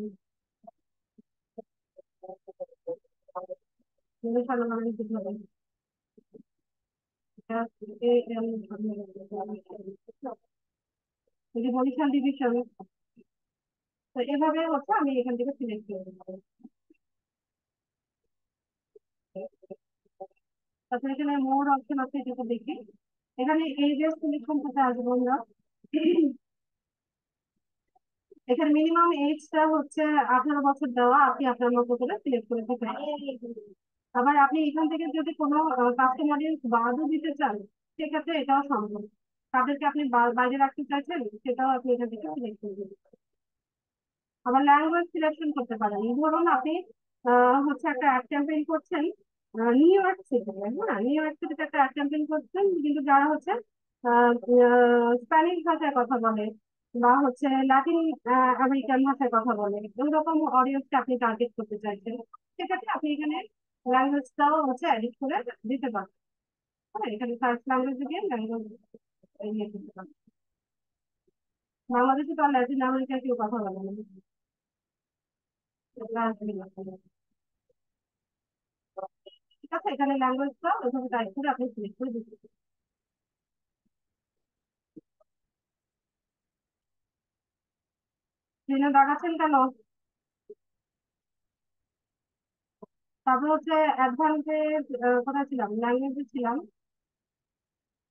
বরিশাল মানে লিখতে হবে বরিশাল ডিভিশন। তো এভাবে হচ্ছে আমি এখান থেকে সিলেক্ট করে দেবো। তারপরে এখানে মোর অপশন আছে, যেটা দেখি এখানে এই যে সিলেকশন থেকে আসবো আমরা। এখানে মিনিমাম এজটা হচ্ছে 18 বছর দেওয়া, আপনি আপনার মতো করে সিলেক্ট করে থাকেন। আবার আপনি এখান থেকে যদি কোনো কাস্টমার বাদও দিতে চান, সেক্ষেত্রে এটাও সম্ভব। তাদেরকে আপনি বাইরে রাখতে চাইছেন, সেটাও আপনি এখান থেকে সিলেক্ট করে দিতে পারেন। আবার ল্যাঙ্গুয়েজ সিলেকশন করতে পারেন। ধরুন আপনি হচ্ছে একটা অ্যাড ক্যাম্পেইন করছেন নিউ ইয়র্ক সিটিতে, হ্যাঁ, নিউ ইয়র্ক সিটিতে একটা অ্যাড ক্যাম্পেইন করছেন, কিন্তু যারা হচ্ছে স্প্যানিশ ভাষায় কথা বলে বা হচ্ছে লাতিন আমেরিকান ভাষায় কথা বলে, ওইরকম অডিয়েন্সকে আপনি টার্গেট করতে চাইছেন, সেক্ষেত্রে আপনি এখানে ল্যাঙ্গুয়েজটাও হচ্ছে এডিট করে দিতে পারেন। হ্যাঁ, এখানে সার্চ ল্যাঙ্গুয়েজ দিয়ে ল্যাঙ্গুয়েজ ইয়ে করতে পারেন। বাংলাদেশে তো আর ল্যাটিন আমেরিকায় কেউ কথা বলে না। ঠিক আছে, এখানে ল্যাঙ্গুয়েজটা ওইভাবে টাইপ করে আপনি সিলেক্ট করে দিতে পারেন। ট্রেনে দাঁড়াচ্ছেন কেন? তারপর হচ্ছে অ্যাডভান্টেজ, কোথায় ছিলাম, ল্যাঙ্গুয়েজে ছিলাম।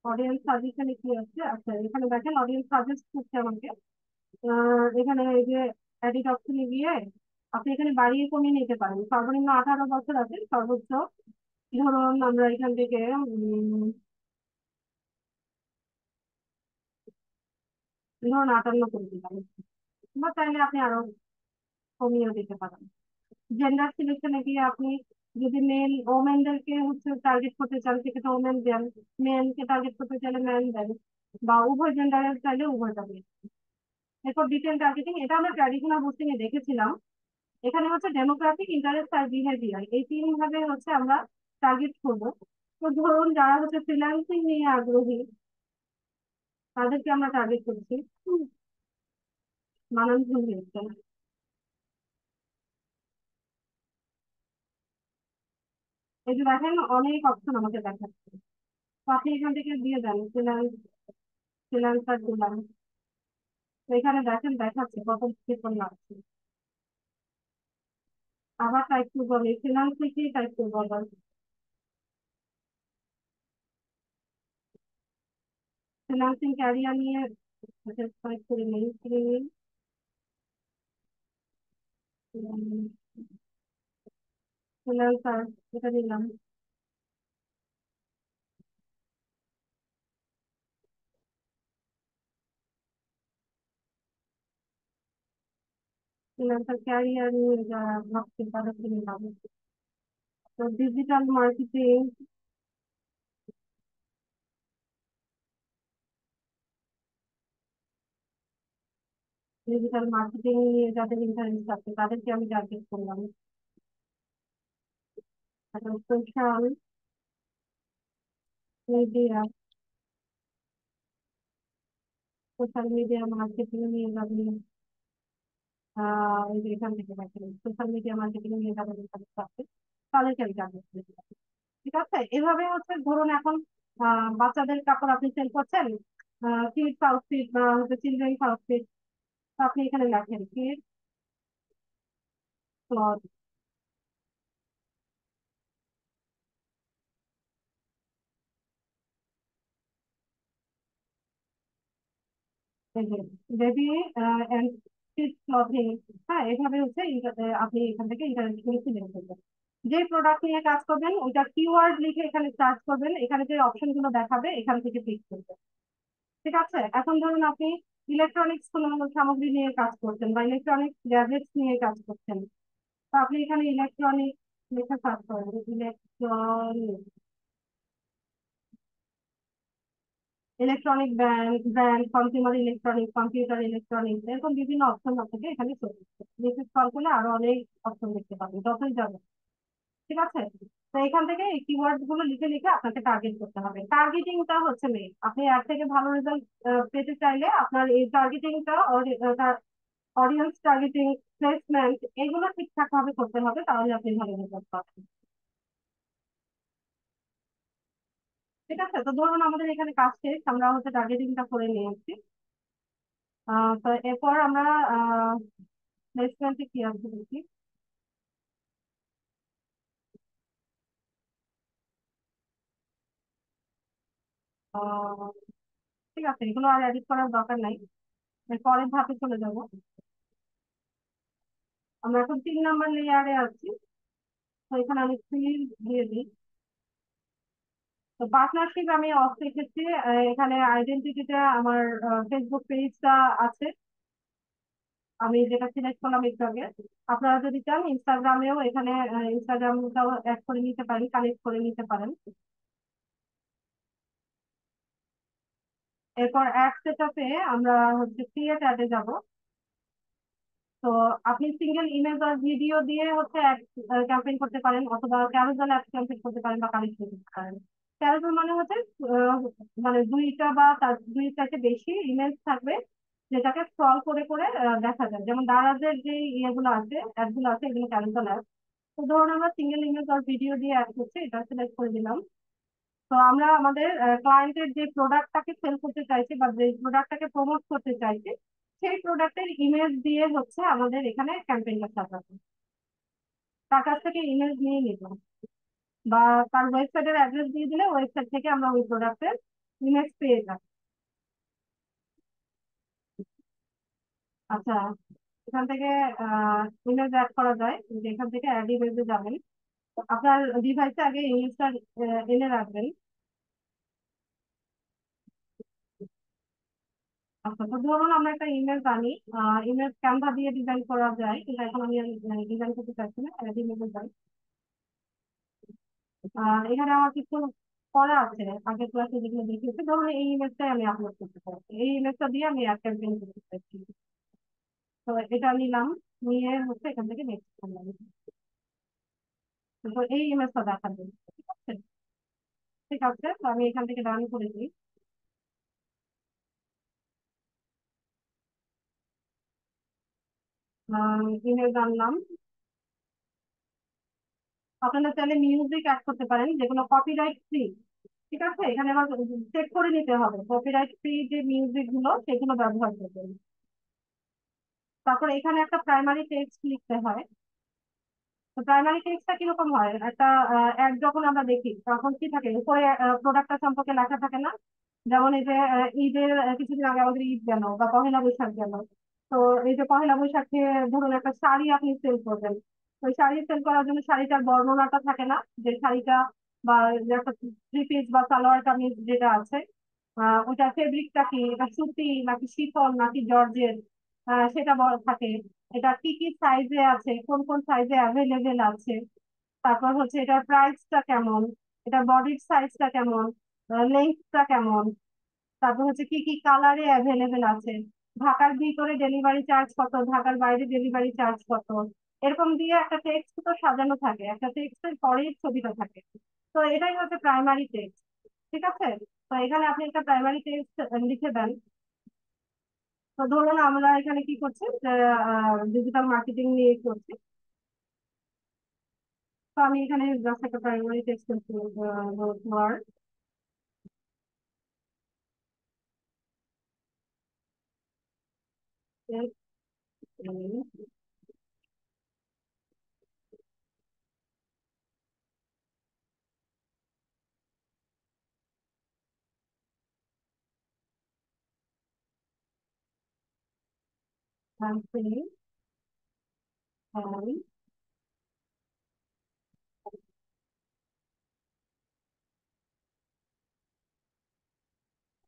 অডিয়েন্স সাজেশনে কি আছে? আচ্ছা, এখানে দেখেন অডিয়েন্স সাজেস্ট করছে আমাকে। এখানে এই যে এডিট অপশনে গিয়ে আপনি এখানে বাড়িয়ে কমিয়ে নিতে পারেন। সর্বনিম্ন 18 বছর আছে, সর্বোচ্চ ধরুন আমরা এখান থেকে ধরুন 58 করে দিলাম, বা চাইলে আপনি আরো কমিয়ে দিতে পারেন। জেন্ডার সিলেকশনে গিয়ে আপনি যদি মেল ওমেনদেরকে হচ্ছে টার্গেট করতে চান, সেক্ষেত্রে ওমেন দেন। মেনকে টার্গেট করতে চাইলে ম্যান দেন, বা উভয় জেন্ডারের চাইলে উভয়টা দেন। এরপর ডিটেল টার্গেটিং, এটা আমরা ট্র্যাডিশনাল বুস্টিং এ দেখেছিলাম। এখানে হচ্ছে ডেমোগ্রাফিক, ইন্টারেস্ট আর বিহেভিয়ার, এই 3 ভাবে হচ্ছে আমরা টার্গেট করবো। তো ধরুন যারা হচ্ছে ফ্রিল্যান্সিং নিয়ে আগ্রহী, তাদেরকে আমরা টার্গেট করছি। মানানসই হয়েছে। এই যে দেখেন অনেক অপশন আমাকে দেখাচ্ছে। তো আপনি এখান থেকে দিয়ে দেন ফ্রিল্যান্সার দিলাম। তো এখানে দেখেন দেখাচ্ছে কত পেপার লাগছে। আবার টাইপ করবো, আমি ফিনান্স থেকে টাইপ করবো আবার। ফিনান্সিং ক্যারিয়ার নিয়ে টাইপ করে নেই, ফিনান্সার, এটা নিলাম। ফিনান্সার ক্যারিয়ার নিয়ে যারা ভাবছে তাদেরকে নিলাম। তো ডিজিটাল মার্কেটিং, ডিজিটাল মার্কেটিং নিয়ে যাদের ইন্টারেস্ট আছে তাদেরকে আমি টার্গেট করলাম। তারপর social media, social media marketing নিয়ে যাদের এই যে এখান থেকে দেখেন সোশ্যাল মিডিয়া মার্কেটিং নিয়ে যাদের ইন্টারেস্ট আছে, তাদেরকে আমি টার্গেট করেছি। ঠিক আছে, এভাবে হচ্ছে ধরুন এখন বাচ্চাদের কাপড় আপনি সেল করছেন, কিডস আউটফিট বা হচ্ছে চিলড্রেন্স আউটফিট। আপনি এখানে লেখেন kids cloth, baby and kids clothing. হ্যাঁ, এভাবে হচ্ছে আপনি এখান থেকে ইন্টারনেট করে সিলেক্ট করবেন। যে প্রোডাক্ট নিয়ে কাজ করবেন ওইটা কিওয়ার্ড লিখে এখানে সার্চ করবেন, এখানে যে অপশন গুলো দেখাবে এখান থেকে ক্লিক করবেন। ঠিক আছে, এখন ধরুন আপনি ইলেকট্রনিক্স কোনো সামগ্রী নিয়ে কাজ করছেন বা ইলেকট্রনিক্স গ্যাজেটস নিয়ে কাজ করছেন। তো আপনি এখানে ইলেকট্রনিক লেখা সার্চ করেন, electronic, electronic brand brand consumer electronic, computer electronic, এরকম বিভিন্ন অপশন আপনাকে এখানে চলে আসবে। নিচে স্ক্রল করলে আরো অনেক অপশন দেখতে পাবেন যতই যাবেন। ঠিক আছে, তো এখান থেকে এই কিওয়ার্ড গুলো লিখে লিখে আপনাকে টার্গেট করতে হবে। টার্গেটিংটা হচ্ছে মেইন। আপনি এর থেকে ভালো রেজাল্ট পেতে চাইলে আপনার এই টার্গেটিংটা, অডিয়েন্স টার্গেটিং, প্লেসমেন্ট, এগুলো ঠিকঠাক ভাবে করতে হবে, তাহলে আপনি ভালো রেজাল্ট পাবেন। ঠিক আছে, তো ধরুন আমাদের এখানে কাজ শেষ, আমরা হচ্ছে টার্গেটিংটা করে নিয়েছি। তো এরপর আমরা প্লেসমেন্টে কি আসবে দেখি। আহ, ঠিক আছে, এগুলো আর এডিট করার দরকার নাই। এর পরের ধাপে চলে যাব। আমরা এখন 3 নাম্বার লেয়ারে আছি। তো এখানে আমি ফিল্ড দিয়ে দিই। তো পার্টনারশিপ আমি অফ রেখেছি। এখানে আইডেন্টিটিতে আমার ফেসবুক পেজটা আছে, আমি যেটা সিলেক্ট করলাম একটু আগে। আপনারা যদি চান ইনস্টাগ্রামেও এখানে ইনস্টাগ্রামটাও অ্যাড করে নিতে পারেন, কানেক্ট করে নিতে পারেন। এরপর অ্যাড সেটআপে আমরা হচ্ছে ক্রিয়েট অ্যাডে যাব। তো আপনি সিঙ্গেল ইমেজ আর ভিডিও দিয়ে হচ্ছে অ্যাড ক্যাম্পেইন করতে পারেন, অথবা ক্যারোসেল অ্যাড ক্যাম্পেইন করতে পারেন বা কানেক্ট করতে পারেন। ক্যারোসেল মানে হচ্ছে আহ, মানে দুইটা বা তার দুই চারটে বেশি ইমেজ থাকবে, যেটাকে স্ক্রল করে করে দেখা যায়। যেমন দারাজের যে ইয়েগুলো আছে, অ্যাড গুলো আছে, এগুলো ক্যারোসেল অ্যাড। তো ধরুন আমরা সিঙ্গেল ইমেজ আর ভিডিও দিয়ে অ্যাড করছি, এটা সিলেক্ট করে দিলাম। তো আমরা আমাদের ক্লায়েন্টের যে প্রোডাক্টটাকে সেল করতে চাইছি বা যে প্রোডাক্টটাকে প্রমোট করতে চাইছি, সেই প্রোডাক্টের ইমেজ দিয়ে হচ্ছে আমাদের এখানে ক্যাম্পেইনটা সাজাবো। তার কাছ থেকে ইমেজ নিয়ে নিলাম, বা তার ওয়েবসাইটের অ্যাড্রেস দিয়ে দিলে ওয়েবসাইট থেকে আমরা ওই প্রোডাক্টের ইমেজ পেয়ে যাবো। আচ্ছা, এখান থেকে ইমেজ অ্যাড করা যায়, যে এখান থেকে অ্যাড ইমেজে যাবেন। আপনার ডিভাইসে আগে ইমেজটা এনে রাখবেন। আচ্ছা, তো ধরুন আমরা একটা ইমেজ আনি। ইমেজ ক্যানভা দিয়ে ডিজাইন করা যায়, কিন্তু এখন আমি ডিজাইন করতে চাইছি না, ইমেজে যাই। এখানে আমার কিছু করা আছে, আগের ক্লাসে যেগুলো দেখিয়েছি। ধরুন এই ইমেজটাই আমি আপলোড করতে চাইছি, এই ইমেজটা দিয়ে আমি এক ক্যাম্পেইন করতে চাইছি। তো এটা নিলাম, নিয়ে হচ্ছে এখান থেকে নেক্সট করলাম। তো এই ইমেজটা দেখাবেন, ঠিক আছে? ঠিক আছে, তো আমি এখান থেকে ডান করে দিই। ইমেজ আনলাম। আপনারা চাইলে মিউজিক অ্যাড করতে পারেন, যেগুলো কপিরাইট ফ্রি। ঠিক আছে, এখানে আবার চেক করে নিতে হবে কপিরাইট ফ্রি যে মিউজিক গুলো সেগুলো ব্যবহার করবেন। তারপর এখানে একটা প্রাইমারি টেক্সট লিখতে হয়। তো প্রাইমারি টেক্সটটা কিরকম হয়, একটা অ্যাড যখন আমরা দেখি তখন কি থাকে, উপরে প্রোডাক্টটা সম্পর্কে লেখা থাকে না? যেমন এই যে ঈদের কিছুদিন আগে আমাদের ঈদ গেল বা পহেলা বৈশাখ গেল। তো এই যে পহেলা বৈশাখে ধরুন একটা শাড়ি আপনি সেল করবেন। তো ওই শাড়ি সেল করার জন্য শাড়িটার বর্ণনাটা থাকে না, যে শাড়িটা বা যে একটা থ্রি পিস বা সালোয়ার কামিজ যেটা আছে, ওটা ফেব্রিকটা কি, এটা সুতি নাকি শিফন নাকি জর্জেট, সেটা থাকে। এটা কি কি সাইজে আছে, কোন কোন সাইজে অ্যাভেলেবেল আছে। তারপর হচ্ছে এটার প্রাইসটা কেমন, এটা বডির সাইজটা কেমন, লেন্থটা কেমন। তারপর হচ্ছে কি কি কালারে অ্যাভেলেবেল আছে, ঢাকার ভিতরে ডেলিভারি চার্জ কত, ঢাকার বাইরে ডেলিভারি চার্জ কত। এরকম দিয়ে একটা টেক্সট তো সাজানো থাকে, একটা টেক্সটের পরেই ছবিটা থাকে। তো এটাই হচ্ছে প্রাইমারি টেক্সট। ঠিক আছে, তো এখানে আপনি একটা প্রাইমারি টেক্সট লিখে দেন। তো ধরুন আমরা এখানে কি করছি, ডিজিটাল মার্কেটিং নিয়ে করছি। তো আমি এখানে জাস্ট একটা প্রাইমারি টেক্সট ওয়ার্ড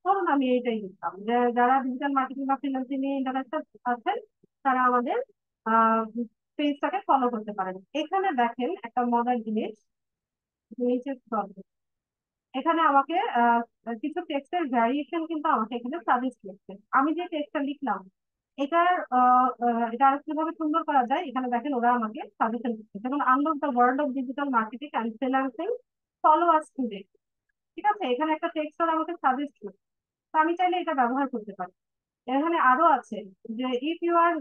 ধরুন আমি এইটাই দিতাম, যে যারা ডিজিটাল মার্কেটিং বা ফ্রিল্যান্সিং নিয়ে ইন্টারেস্টেড আছেন, তারা আমাদের পেজটাকে ফলো করতে পারেন। এখানে দেখেন একটা মজার জিনিস, নিচে scroll করুন। এখানে আমাকে কিছু টেক্সটের ভ্যারিয়েশন কিন্তু আমাকে এখানে সাজেস্ট করছে। আমি যে টেক্সটটা লিখলাম এটার এটা আর কিভাবে সুন্দর করা যায়, এখানে দেখেন ওরা আমাকে সাজেশন করছে। যেমন unlock the world of digital marketing and freelancing, follow us today. ঠিক আছে, এখানে একটা টেক্সট ওরা আমাকে সাজেস্ট করছে। তো আমি চাইলে এটা ব্যবহার করতে পারি। এখানে আরো আছে, যে if you are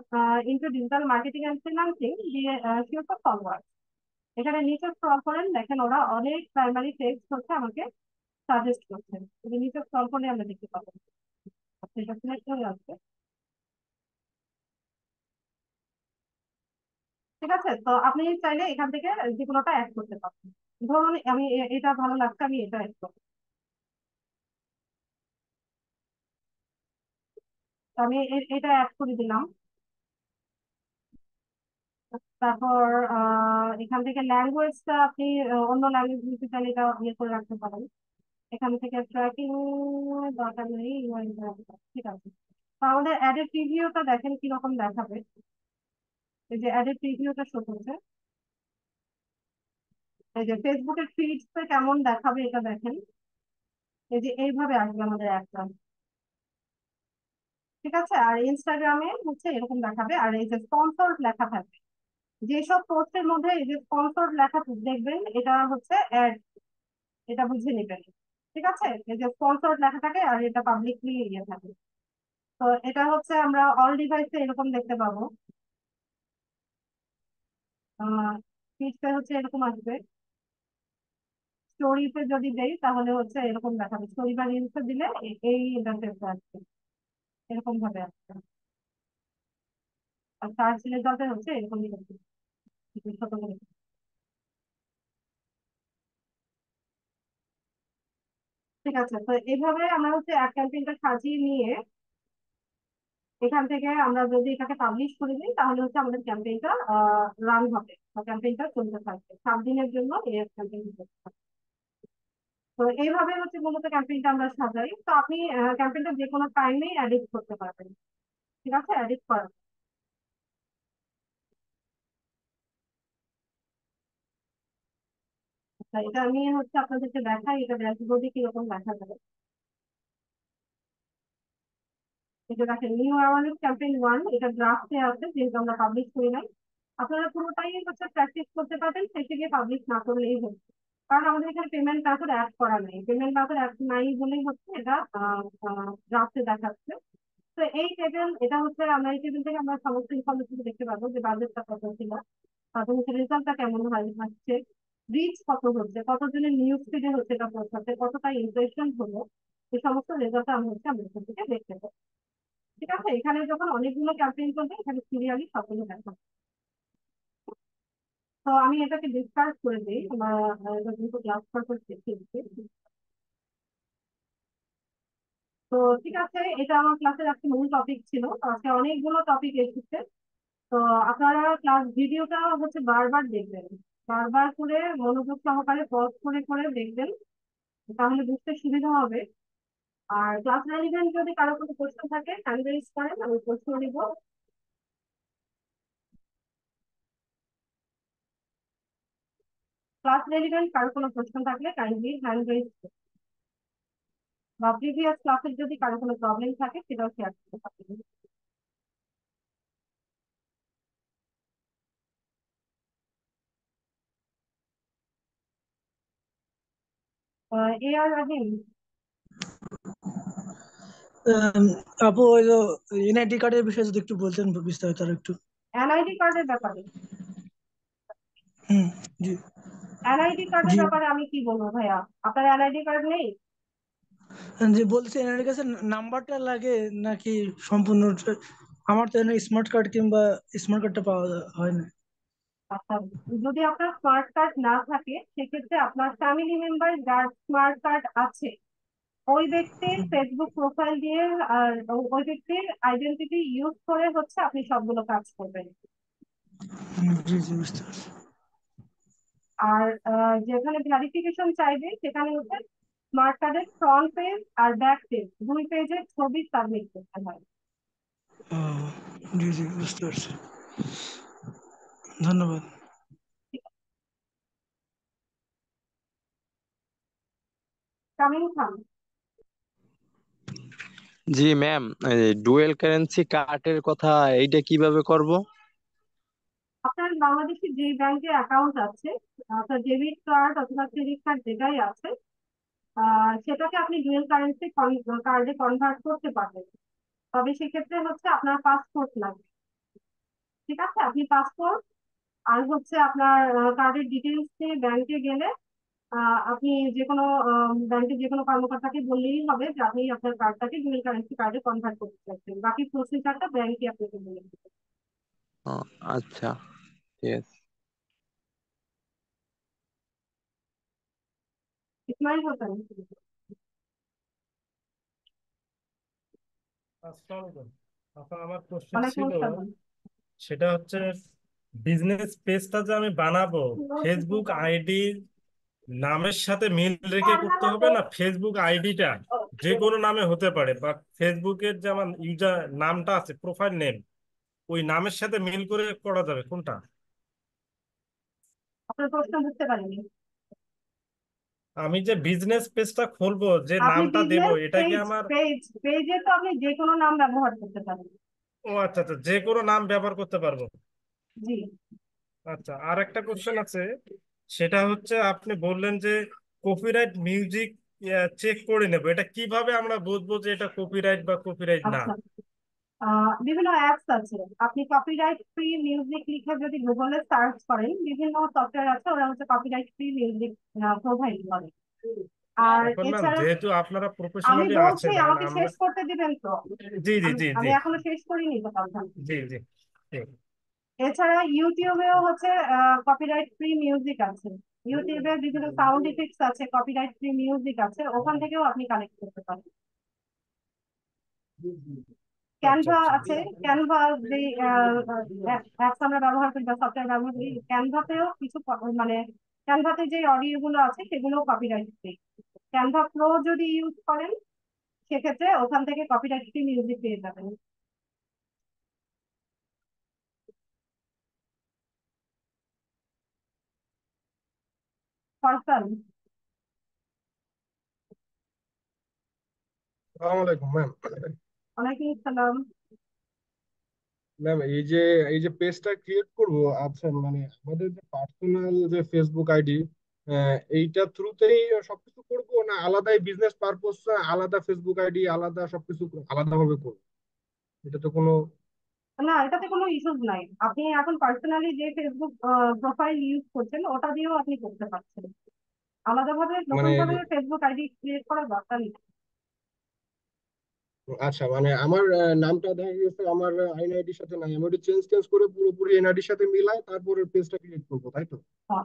into digital marketing and freelancing, দিয়ে শিওর ফর ফলোয়ার। এখানে নিচে স্ক্রল করেন, দেখেন ওরা অনেক প্রাইমারি টেক্সট হচ্ছে আমাকে সাজেস্ট করছেন। যদি নিচে স্ক্রল করলে আমরা দেখতে পাবো। আচ্ছা, এটা সিলেক্ট হয়ে আসবে। ঠিক আছে, তো আপনি চাইলে এখান থেকে যে কোনোটা অ্যাড করতে পারবেন। ধরুন আমি এটা ভালো লাগছে, আমি এটা অ্যাড করবো। তো আমি এটা অ্যাড করে দিলাম। তারপর এখান থেকে ল্যাঙ্গুয়েজটা আপনি অন্য ল্যাঙ্গুয়েজ দিতে চাইলে এটা ইয়ে করে রাখতে পারেন। এখান থেকে ট্র্যাকিং দরকার নেই, ঠিক আছে। তো আমাদের অ্যাডের প্রিভিউটা দেখেন কিরকম দেখাবে। এই যে অ্যাডের প্রিভিউটা শো করছে, এই যে ফেসবুকের ফিডসে কেমন দেখাবে এটা দেখেন। এই যে এইভাবে আসবে আমাদের অ্যাডটা, ঠিক আছে। আর ইনস্টাগ্রামে হচ্ছে এরকম দেখাবে, আর এই যে স্পন্সর্ড লেখা থাকবে, যেসব পোস্টের মধ্যে এই যে স্পন্সর্ড লেখা দেখবেন এটা হচ্ছে অ্যাড, এটা বুঝে নেবেন। ঠিক আছে, এই যে স্পন্সর্ড লেখা থাকে আর এটা পাবলিকলি ইয়ে থাকে। তো এটা হচ্ছে আমরা অল ডিভাইসে এরকম দেখতে পাবো। ফিডসে হচ্ছে এরকম আসবে। স্টোরিতে যদি দেই তাহলে হচ্ছে এরকম দেখাবে, স্টোরি বা রিলসে দিলে এই ইন্টারফেসে আসবে, এরকম ভাবে আসবে। আর সার্চ রেজাল্টে হচ্ছে এরকমই দেখবে, ছোট করে। ঠিক আছে, তো এইভাবে আমরা হচ্ছে এক ক্যাম্পেইনটা সাজিয়ে নিয়ে এখান থেকে আমরা যদি এটাকে পাবলিশ করে দিই তাহলে হচ্ছে আমাদের ক্যাম্পেইনটা রান হবে বা ক্যাম্পেইনটা চলতে থাকবে 7 দিনের জন্য। এই ক্যাম্পেইন তো এইভাবে হচ্ছে মূলত ক্যাম্পেইনটা আমরা সাজাই। তো আপনি ক্যাম্পেইনটা যে কোনো টাইমেই এডিট করতে পারবেন, ঠিক আছে, এডিট করা। আচ্ছা, এটা আমি হচ্ছে আপনাদেরকে দেখাই, এটা ড্যাশবোর্ডে কিরকম দেখা যাবে। এটা দেখেন, নিউ অ্যাওয়ারনেস ক্যাম্পেইন 1, এটা ড্রাফটে আছে যেহেতু আমরা পাবলিশ করি নাই। আপনারা পুরোটাই হচ্ছে প্র্যাকটিস করতে পারবেন, শেষে গিয়ে পাবলিশ না করলেই হচ্ছে। কারণ আমাদের এখানে পেমেন্ট মেথড অ্যাড করা নেই, পেমেন্ট মেথড অ্যাড নাই বলেই হচ্ছে এটা ড্রাফটে দেখাচ্ছে। তো এই টেবিল, এটা হচ্ছে আমরা এই টেবিল থেকে আমরা সমস্ত ইনফরমেশন দেখতে পাবো যে বাজেটটা কত ছিল, তারপর হচ্ছে রেজাল্টটা কেমন হয় হচ্ছে, রিচ কত হচ্ছে, কতজনের নিউজ ফিডে হচ্ছে এটা পৌঁছাচ্ছে, কতটা ইমপ্রেশন হলো, এই সমস্ত রেজাল্ট আমরা হচ্ছে আমাদের এখান থেকে দেখতে পাবো। ঠিক আছে, এখানে যখন অনেকগুলো ক্যাম্পেইন করবে এখানে সিরিয়ালি সবগুলো দেখা। তো আমি এটাকে ডিসকাস করে দিই, আমার এটা কিন্তু ক্লাস পারপাস দেখেছি। তো ঠিক আছে, এটা আমার ক্লাসের একটা মূল টপিক ছিল, তো আজকে অনেকগুলো টপিক এসেছে। তো আপনারা ক্লাস ভিডিওটা হচ্ছে বারবার দেখবেন, বারবার করে মনোযোগ সহকারে পজ করে করে দেখবেন, তাহলে বুঝতে সুবিধা হবে। আর ক্লাস রেলিভেন্ট যদি কারো কোনো কোশ্চেন থাকে হ্যান্ড রেজ করেন, আমি প্রশ্ন নিব। ক্লাস রেলিভেন্ট কারো কোনো প্রশ্ন থাকলে কাইন্ডলি হ্যান্ড রেজ, বা প্রিভিয়াস ক্লাসের যদি কারো কোনো প্রবলেম থাকে সেটাও শেয়ার করতে পারেন। এ আর রাহিম, আম, আপু ওই যে এনআইডি কার্ডের বিষয়ে যদি একটু বলতেন বিস্তারিত আর একটু। এনআইডি কার্ডের ব্যাপারে, হুম। জি। এনআইডি কার্ডের জি। ব্যাপারে আমি কি বলবো ভাইয়া, আপনার এনআইডি কার্ড নেই? যে বলছি এনআইডি কাছে নাম্বারটা লাগে নাকি সম্পূর্ণ আমার তো এখানে স্মার্ট কার্ড কিংবা স্মার্ট কার্ডটা পাওয়া হয় না। আচ্ছা, যদি আপনার স্মার্ট কার্ড না থাকে সেক্ষেত্রে আপনার ফ্যামিলি মেম্বার যার স্মার্ট কার্ড আছে ওই ব্যক্তির ফেসবুক প্রোফাইল দিয়ে আর ওই ব্যক্তির আইডেন্টিটি ইউজ করে হচ্ছে আপনি সবগুলো কাজ করবেন। জি জি, বুঝতে পারছি। আর যেখানে ভেরিফিকেশন চাইবে সেখানে হচ্ছে স্মার্ট কার্ডের ফ্রন্ট পেজ আর ব্যাক পেজ দুই পেজের ছবি সাবমিট করতে হয়। ও, জি জি, বুঝতে পারছি। ধন্যবাদ। কামিং খান, জি ম্যাম, ডুয়েল কারেন্সি কার্ডের কথা এইটা কিভাবে করব? আপনার বাংলাদেশে যে ব্যাংকে অ্যাকাউন্ট আছে, আপনার ডেবিট কার্ড অথবা ক্রেডিট কার্ড যেটাই আছে, সেটাকে আপনি ডুয়েল কারেন্সি কার্ডে কনভার্ট করতে পারবেন। তবে সেক্ষেত্রে হচ্ছে আপনার পাসপোর্ট লাগবে। ঠিক আছে, আপনি পাসপোর্ট আর হচ্ছে আপনার কার্ডের ডিটেলস নিয়ে ব্যাংকে গেলে আপনি যে কোনো ব্যাংকের যে কোনো কর্মকর্তাকে বললেই হবে যে আপনি আপনার কার্ডটাকে ডুয়েল কারেন্সি কার্ডে কনভার্ট করতে চাচ্ছেন, বাকি প্রসিজারটা ব্যাংকে আপনাকে বলে দেবে। ও, আচ্ছা, ঠিক আছে। ইসমাইল হোসেন, আসসালামু আলাইকুম। এখন আমার কোশ্চেন ওয়ালাইকুম ছিল, আসসালাম। সেটা হচ্ছে বিজনেস পেজটা যে আমি বানাবো, ফেসবুক আইডি নামের সাথে মিল রেখে করতে হবে, না ফেসবুক আইডিটা যে কোনো নামে হতে পারে, বা ফেসবুকের যে আমার ইউজার নামটা আছে, প্রোফাইল নেম, ওই নামের সাথে মিল করে করা যাবে কোনটা? আপনার প্রশ্ন বুঝতে পারিনি। আমি যে বিজনেস পেজটা খুলবো, যে আপনি নামটা দেব, বিজনেস এটা কি পেজ আমার? পেজ পেজে তো আপনি যে কোনো নাম ব্যবহার করতে পারেন। ও আচ্ছা আচ্ছা, যে কোনো নাম ব্যবহার করতে পারবো। জি। আচ্ছা, আর একটা কোশ্চেন আছে, সেটা হচ্ছে আপনি বললেন যে কপিরাইট মিউজিক চেক করে নেবো, এটা কিভাবে আমরা বুঝবো যে এটা কপিরাইট বা কপিরাইট না? আচ্ছা, বিভিন্ন অ্যাপস আছে। আপনি কপিরাইট ফ্রি মিউজিক লিখে যদি গুগলে সার্চ করেন, বিভিন্ন সফটওয়্যার আছে, ওরা হচ্ছে কপিরাইট ফ্রি মিউজিক প্রোভাইড করে। আর এখন ম্যাম, এছাড়া যেহেতু আপনারা আমি প্রফেশনালি বলছি, আছেন, এখন আমাকে আমরা। শেষ করতে দিবেন তো? জি জি আমি জি জি আমি এখনো শেষ করিনি তো কথা। জি জি জি। এছাড়া ইউটিউবেও হচ্ছে কপিরাইট ফ্রি মিউজিক আছে। ইউটিউবে বিভিন্ন সাউন্ড ইফেক্টস আছে, কপিরাইট ফ্রি মিউজিক আছে, ওখান থেকেও আপনি কালেক্ট করতে পারেন। আচ্ছা ক্যানভা আচ্ছা। আছে। ক্যানভা যে অ্যাপস আমরা ব্যবহার করি বা সফটওয়্যার ব্যবহার করি, ক্যানভাতেও কিছু মানে ক্যানভাতে যে অডিও গুলো আছে সেগুলো কপিরাইট ফ্রি। ক্যানভা প্রো যদি ইউজ করেন, সেক্ষেত্রে ওখান থেকে কপিরাইট ফ্রি মিউজিক পেয়ে যাবেন। পার্সন। আসসালামু আলাইকুম ম্যাম। ওয়ালাইকুম আসসালাম। ম্যাম, এই যে পেজটা ক্রিয়েট করব, আচ্ছা মানে আমাদের যে পার্সোনাল যে ফেসবুক আইডি, এইটা থ্রুতেই সবকিছু করব, না আলাদাই বিজনেস পারপোজ, আলাদা ফেসবুক আইডি, আলাদা সবকিছু আলাদা ভাবে করব? এটা তো কোনো না, এটাতে কোনো ইস্যুস নাই। আপনি এখন পার্সোনালি যে ফেসবুক প্রোফাইল ইউজ করছেন, ওটা দিয়েও আপনি করতে পারছেন। আলাদাভাবে নতুন মানে, ভাবে ফেসবুক আইডি ক্রিয়েট করার দরকার নেই। আচ্ছা মানে আমার নামটা দেখা গেছে আমার আইডির সাথে নাই, আমি ওটা চেঞ্জ চেঞ্জ করে পুরোপুরি এনআইডির সাথে মিলাই তারপরে পেজটা ক্রিয়েট করবো, তাই তো?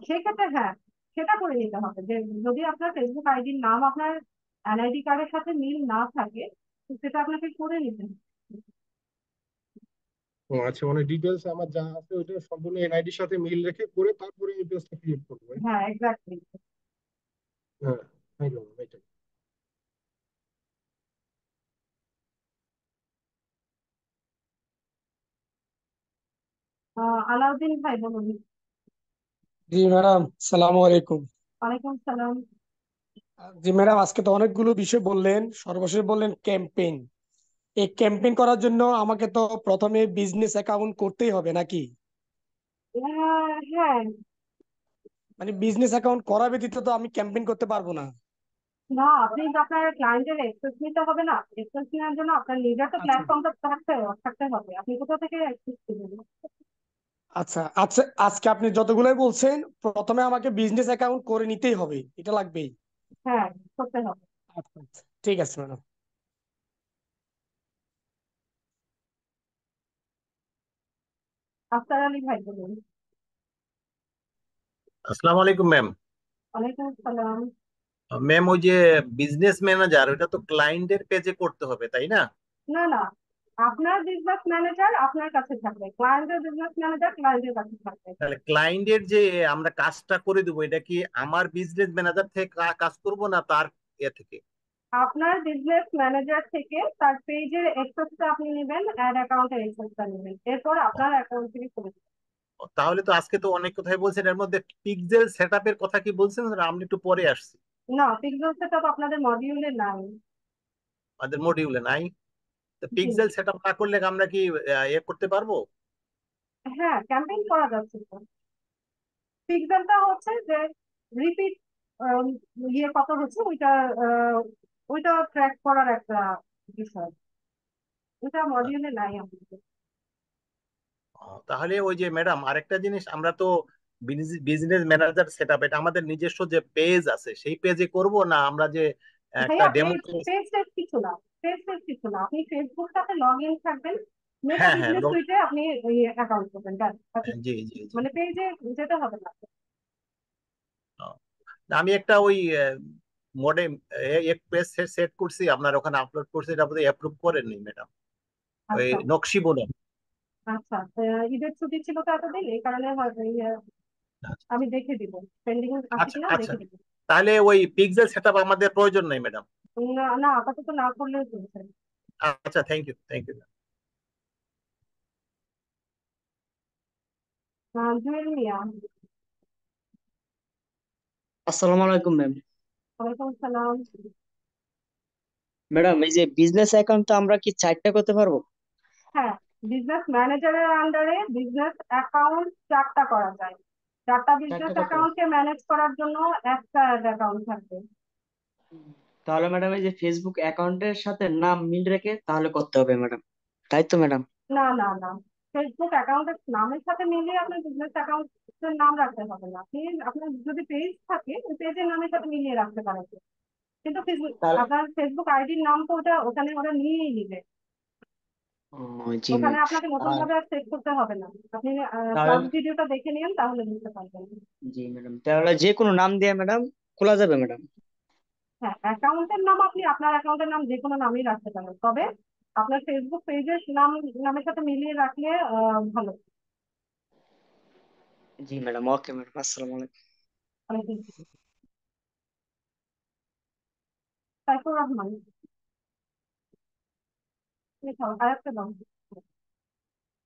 সেই ক্ষেত্রে হ্যাঁ, সেটা করে নিতে হবে। যে যদি আপনার ফেসবুক আইডির নাম আপনার এনআইডি কার্ডের সাথে মিল না থাকে, তো সেটা আপনাকে করে নিতে হবে। ও আচ্ছা, মানে ডিটেলস আমার যা আছে ওইটা সম্পূর্ণ এনআইডির সাথে মিল রেখে করে তারপরে এই পেজটা ক্রিয়েট করবো, তাই তো? হ্যাঁ, এক্স্যাক্টলি। হ্যাঁ, থ্যাংক ইউ ম্যাম, এটাই। আলাউদ্দিন ভাই বলুন। জি ম্যাডাম, সালামু আলাইকুম। ওয়ালাইকুম সালাম। জি ম্যাডাম, আজকে তো অনেকগুলো বিষয় বললেন, সর্বশেষ বললেন ক্যাম্পেইন। এই ক্যাম্পেইন করার জন্য আমাকে তো প্রথমে বিজনেস অ্যাকাউন্ট করতেই হবে নাকি? হ্যাঁ। মানে বিজনেস অ্যাকাউন্ট করা ব্যতীত তো আমি ক্যাম্পেইন করতে পারবো না। না, আপনি তো আপনার ক্লায়েন্টের এক্সেস নিতে হবে না? এক্সেস নেওয়ার জন্য আপনার নিজের তো আচ্ছা প্ল্যাটফর্মটা থাকতে থাকতে হবে। আপনি কোথা থেকে অ্যাক্সেস করবেন? আচ্ছা আচ্ছা, আজকে আপনি যতগুলোই বলছেন প্রথমে আমাকে বিজনেস অ্যাকাউন্ট করে নিতেই হবে, এটা লাগবেই। হ্যাঁ, করতে হবে। আচ্ছা আচ্ছা, ঠিক আছে ম্যাডাম। আফতার আলী ভাই বলুন। আসসালামু আলাইকুম ম্যাম। ওয়ালাইকুম আসসালাম। ম্যাম, ওই যে বিজনেস ম্যানেজার, ওটা তো ক্লায়েন্টের পেজে করতে হবে, তাই না? না না, আপনার বিজনেস ম্যানেজার আপনার কাছে থাকবে, ক্লায়েন্টের বিজনেস ম্যানেজার ক্লায়েন্টের কাছে থাকবে। তাহলে ক্লায়েন্টের যে আমরা কাজটা করে দেবো, এটা কি আমার বিজনেস ম্যানেজার থেকে কাজ করব, না তার এ থেকে? আপনার বিজনেস ম্যানেজার থেকে তার পেজের অ্যাক্সেসটা আপনি নেবেন, অ্যাড অ্যাকাউন্টের অ্যাক্সেসটা নেবেন, এরপর আপনার অ্যাকাউন্ট থেকে করে দেবেন। তাহলে তো আজকে তো অনেক কথাই বলছেন, এর মধ্যে পিক্সেল সেটআপের কথা কি বলছেন? আমি একটু পরে আসছি, না, পিক্সেল সেটআপ আপনাদের মডিউলে নাই। আমাদের মডিউলে নাই। তো জি। পিক্সেল সেটআপ না করলে আমরা কি করতে পারবো? হ্যাঁ, ক্যাম্পেইন করা যাচ্ছে তো। পিক্সেলটা হচ্ছে যে রিপিট কত হচ্ছে ওইটা, আহ, ওইটা ট্র্যাক করার একটা বিষয়। ওইটা মডিউলে নাই আমাদের। তাহলে ওই যে ম্যাডাম, আরেকটা জিনিস, আমরা তো বিজনেস ম্যানেজার সেটআপ, এটা আমাদের নিজস্ব যে পেজ আছে সেই পেজে করব, না আমরা যে একটা ভাইয়া, ডেমো? পেজ পেজ টেজ কিছু না। পেজ টেজ কিছু না, আপনি ফেসবুকটাতে লগ ইন থাকবেন। মেটা হ্যাঁ হ্যাঁ, বিজনেস সুইটে আপনি অ্যাকাউন্ট করবেন, ব্যাস। জি জি জি। মানে পেজে যেতে হবে না। আহ, আমি একটা ওই মডেম এক পেজ সেট করছি, আপনার ওখানে আপলোড করছি, এটা বোধহয় অ্যাপ্রুভ করেননি ম্যাডাম। ওই আচ্ছা নকশি বুনন। আচ্ছা। ঈদের ছুটি ছিল তো এতদিন, এই কারণে আমি দেখে দিব, পেন্ডিং আছে আচ্ছা কিনা আচ্ছা, দেখে দিব। তাহলে ওই পিক্সেল সেটআপ আমাদের প্রয়োজন নেই ম্যাডাম। না না, আপাতত না করলেও চলছে। আচ্ছা, thank you thank you. Jewel Miah. আসসালামু আলাইকুম ম্যাম। ওয়ালাইকুম সালাম। ম্যাডাম এই যে বিজনেস অ্যাকাউন্টটা আমরা কি 4টা করতে পারবো? হ্যাঁ, বিজনেস ম্যানেজারের আন্ডারে বিজনেস অ্যাকাউন্ট 4টা করা যায়। 4টা 4টা বিজনেস করতে পারবো। অ্যাকাউন্টকে ম্যানেজ করার জন্য একটা অ্যাকাউন্ট থাকবে। তাহলে ম্যাডাম এই যে ফেসবুক অ্যাকাউন্টের সাথে নাম মিল রেখে তাহলে করতে হবে ম্যাডাম, তাই তো ম্যাডাম? না না না, ফেসবুক অ্যাকাউন্টের নামের সাথে মিলিয়ে আপনার বিজনেস অ্যাকাউন্টের নাম রাখতে হবে না। আপনি, আপনার যদি পেজ থাকে ওই পেজের নামের সাথে মিলিয়ে রাখতে পারেন, কিন্তু ফেসবুক, তাহলে আপনার ফেসবুক আইডির নাম তো ওটা ওখানে ওরা নিয়েই নিবে। ও, জি ওখানে ম্যাম। আপনাকে নতুন আর ভাবে আর সেট করতে হবে না। আপনি ক্লাস তাহলে ভিডিওটা দেখে নিন, তাহলে বুঝতে পারবেন। জি ম্যাডাম, তাহলে যে কোনো নাম দিয়ে ম্যাডাম খোলা যাবে ম্যাডাম? হ্যাঁ, অ্যাকাউন্টের নাম আপনি আপনার অ্যাকাউন্টের নাম যে কোনো নামই রাখতে পারেন, তবে আপনার ফেসবুক পেজের নামের সাথে মিলিয়ে রাখলে ভালো। জি ম্যাডাম, ওকে ম্যাডাম, আসসালামু আলাইকুম। অনেক। সাইফুর রহমান, লিখাও আরেকটা দাম।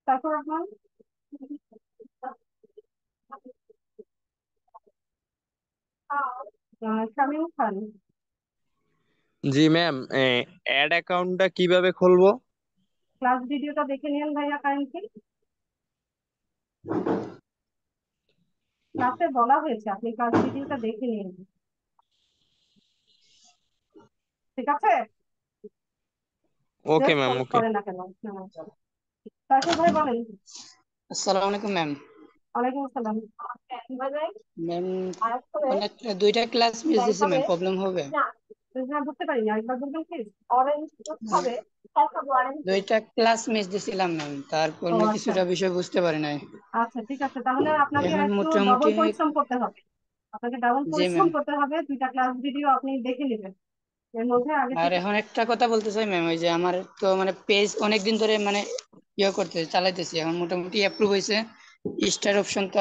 সাইফুর রহমান। শামীম খান। জি ম্যাম, অ্যাড অ্যাকাউন্টটা কিভাবে খুলবো? ক্লাস ভিডিওটা দেখে নিন ভাইয়া কাইন্ডলি। ক্লাসে বলা হয়েছে, আপনি ক্লাস ভিডিওটা দেখে নিন, ঠিক আছে? ওকে জাস্ট ম্যাম, পোস্ট ওকে। করে না কেন? হ্যাঁ। সাইফুর ভাই বলেন। আসসালামু আলাইকুম ম্যাম। ওয়ালাইকুম আসসালাম। ম্যাম মানে 2টা ক্লাস মিস দিছি ম্যাম, প্রবলেম হবে? হ্যাঁ, বুঝতে পারিনি, আরেকবার বলবেন প্লিজ। অরেঞ্জ হবে। 2টা ক্লাস মিস দিছিলাম ম্যাম, তারপর ও না আচ্ছা কিছুটা বিষয় বুঝতে পারি নাই। আচ্ছা, ঠিক আছে, তাহলে আপনাকে এখন একটু মোটামুটি ডবল পরিশ্রম করতে হবে। আপনাকে ডাবল জি পরিশ্রম ম্যাম। করতে হবে, 2টা ক্লাস ভিডিও আপনি দেখে নেবেন, এর মধ্যে আগে আর থেকে। এখন একটা কথা বলতে চাই ম্যাম, ওই যে আমার তো মানে পেজ অনেকদিন ধরে মানে করতে চালাইতেছি, এখন মোটামুটি অ্যাপ্রুভ হয়েছে, স্টার অপশন তো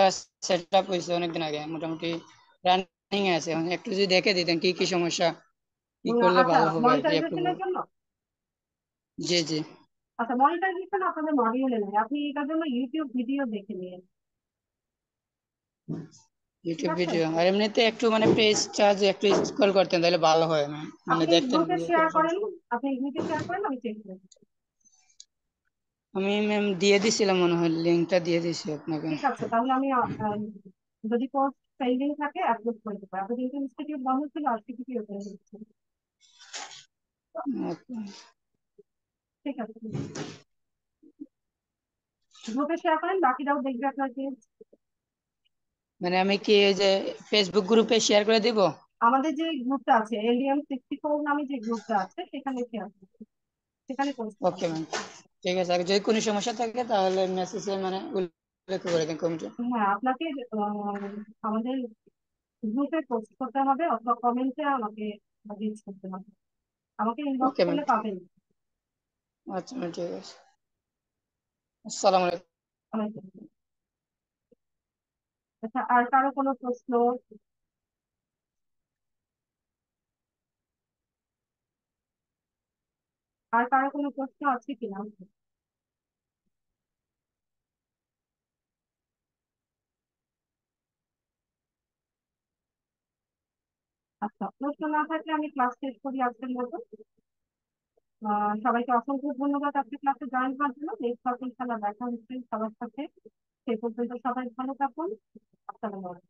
সেট আপ হয়েছে অনেকদিন আগে, মোটামুটি রানিং এ আছে। এখন একটু যদি দেখে দিতেন কি কি সমস্যা, কি করলে আচ্ছা, ভালো হবে আর কি অ্যাপ্রুভ। মনিটাইজেশনের জন্য। জি জি। আচ্ছা, মনিটাইজেশন আপনাদের মডিউলে নেই, আপনি এটার জন্য ইউটিউব ভিডিও দেখে নিন, ঠিক ইউটিউব আছে? ভিডিও আর এমনিতে একটু মানে পেজটা যে একটু স্ক্রল করতেন তাহলে ভালো হয় ম্যাম, মানে আপনি দেখতেন গ্রুপে যে শেয়ার কোনো করেন, সমস্যা। আপনি গ্রুপে শেয়ার করেন, আমি চেক করে দিচ্ছি। আমি ম্যাম দিয়ে দিছিলাম মনে হয়, লিঙ্কটা দিয়ে দিছি আপনাকে। ঠিক আছে, তাহলে আমি যদি কোর্স পেন্ডিং থাকে অ্যাপ্রুভ করে দেবো। এতদিন তো ইনস্টিটিউট বন্ধ ছিল, আজকে থেকে ওপেন হচ্ছে। ঠিক আছে, গ্রুপে শেয়ার করেন, বাকিরাও দেখবে আপনার পেজ। মানে আমি কি এই যে ফেসবুক গ্রুপে শেয়ার করে দিব? আমাদের যে গ্রুপটা আছে, LDM 64 নামে যে গ্রুপটা আছে, সেখানে শেয়ার করুন, সেখানে পোস্ট ওকে করুন। ম্যাম, ঠিক আছে। আর যদি কোনো সমস্যা থাকে তাহলে মেসেজে মানে উল্লেখ করে দিন কমিটি। হ্যাঁ, আপনাকে আমাদের গ্রুপে পোস্ট করতে হবে অথবা কমেন্টে আমাকে রিচ করতে হবে, আমাকে ইনবক্স ওকে ম্যাম, করলে পাবেন। আচ্ছা ম্যাম, ঠিক আছে। আসসালামু আলাইকুম। অনেক। আচ্ছা, আর কারো কোনো প্রশ্ন? আর কারো কোনো প্রশ্ন আছে কিনা? আচ্ছা, প্রশ্ন না থাকলে আমি ক্লাস শেষ করি আজকের মতো। সবাইকে অসংখ্য ধন্যবাদ আজকে ক্লাসে জয়েন করার জন্য। নেক্সট ক্লাসে ইনশাআল্লাহ দেখা হচ্ছে সবার সাথে। সেই পর্যন্ত সবাই ভালো থাকুন। আসসালামু আলাইকুম।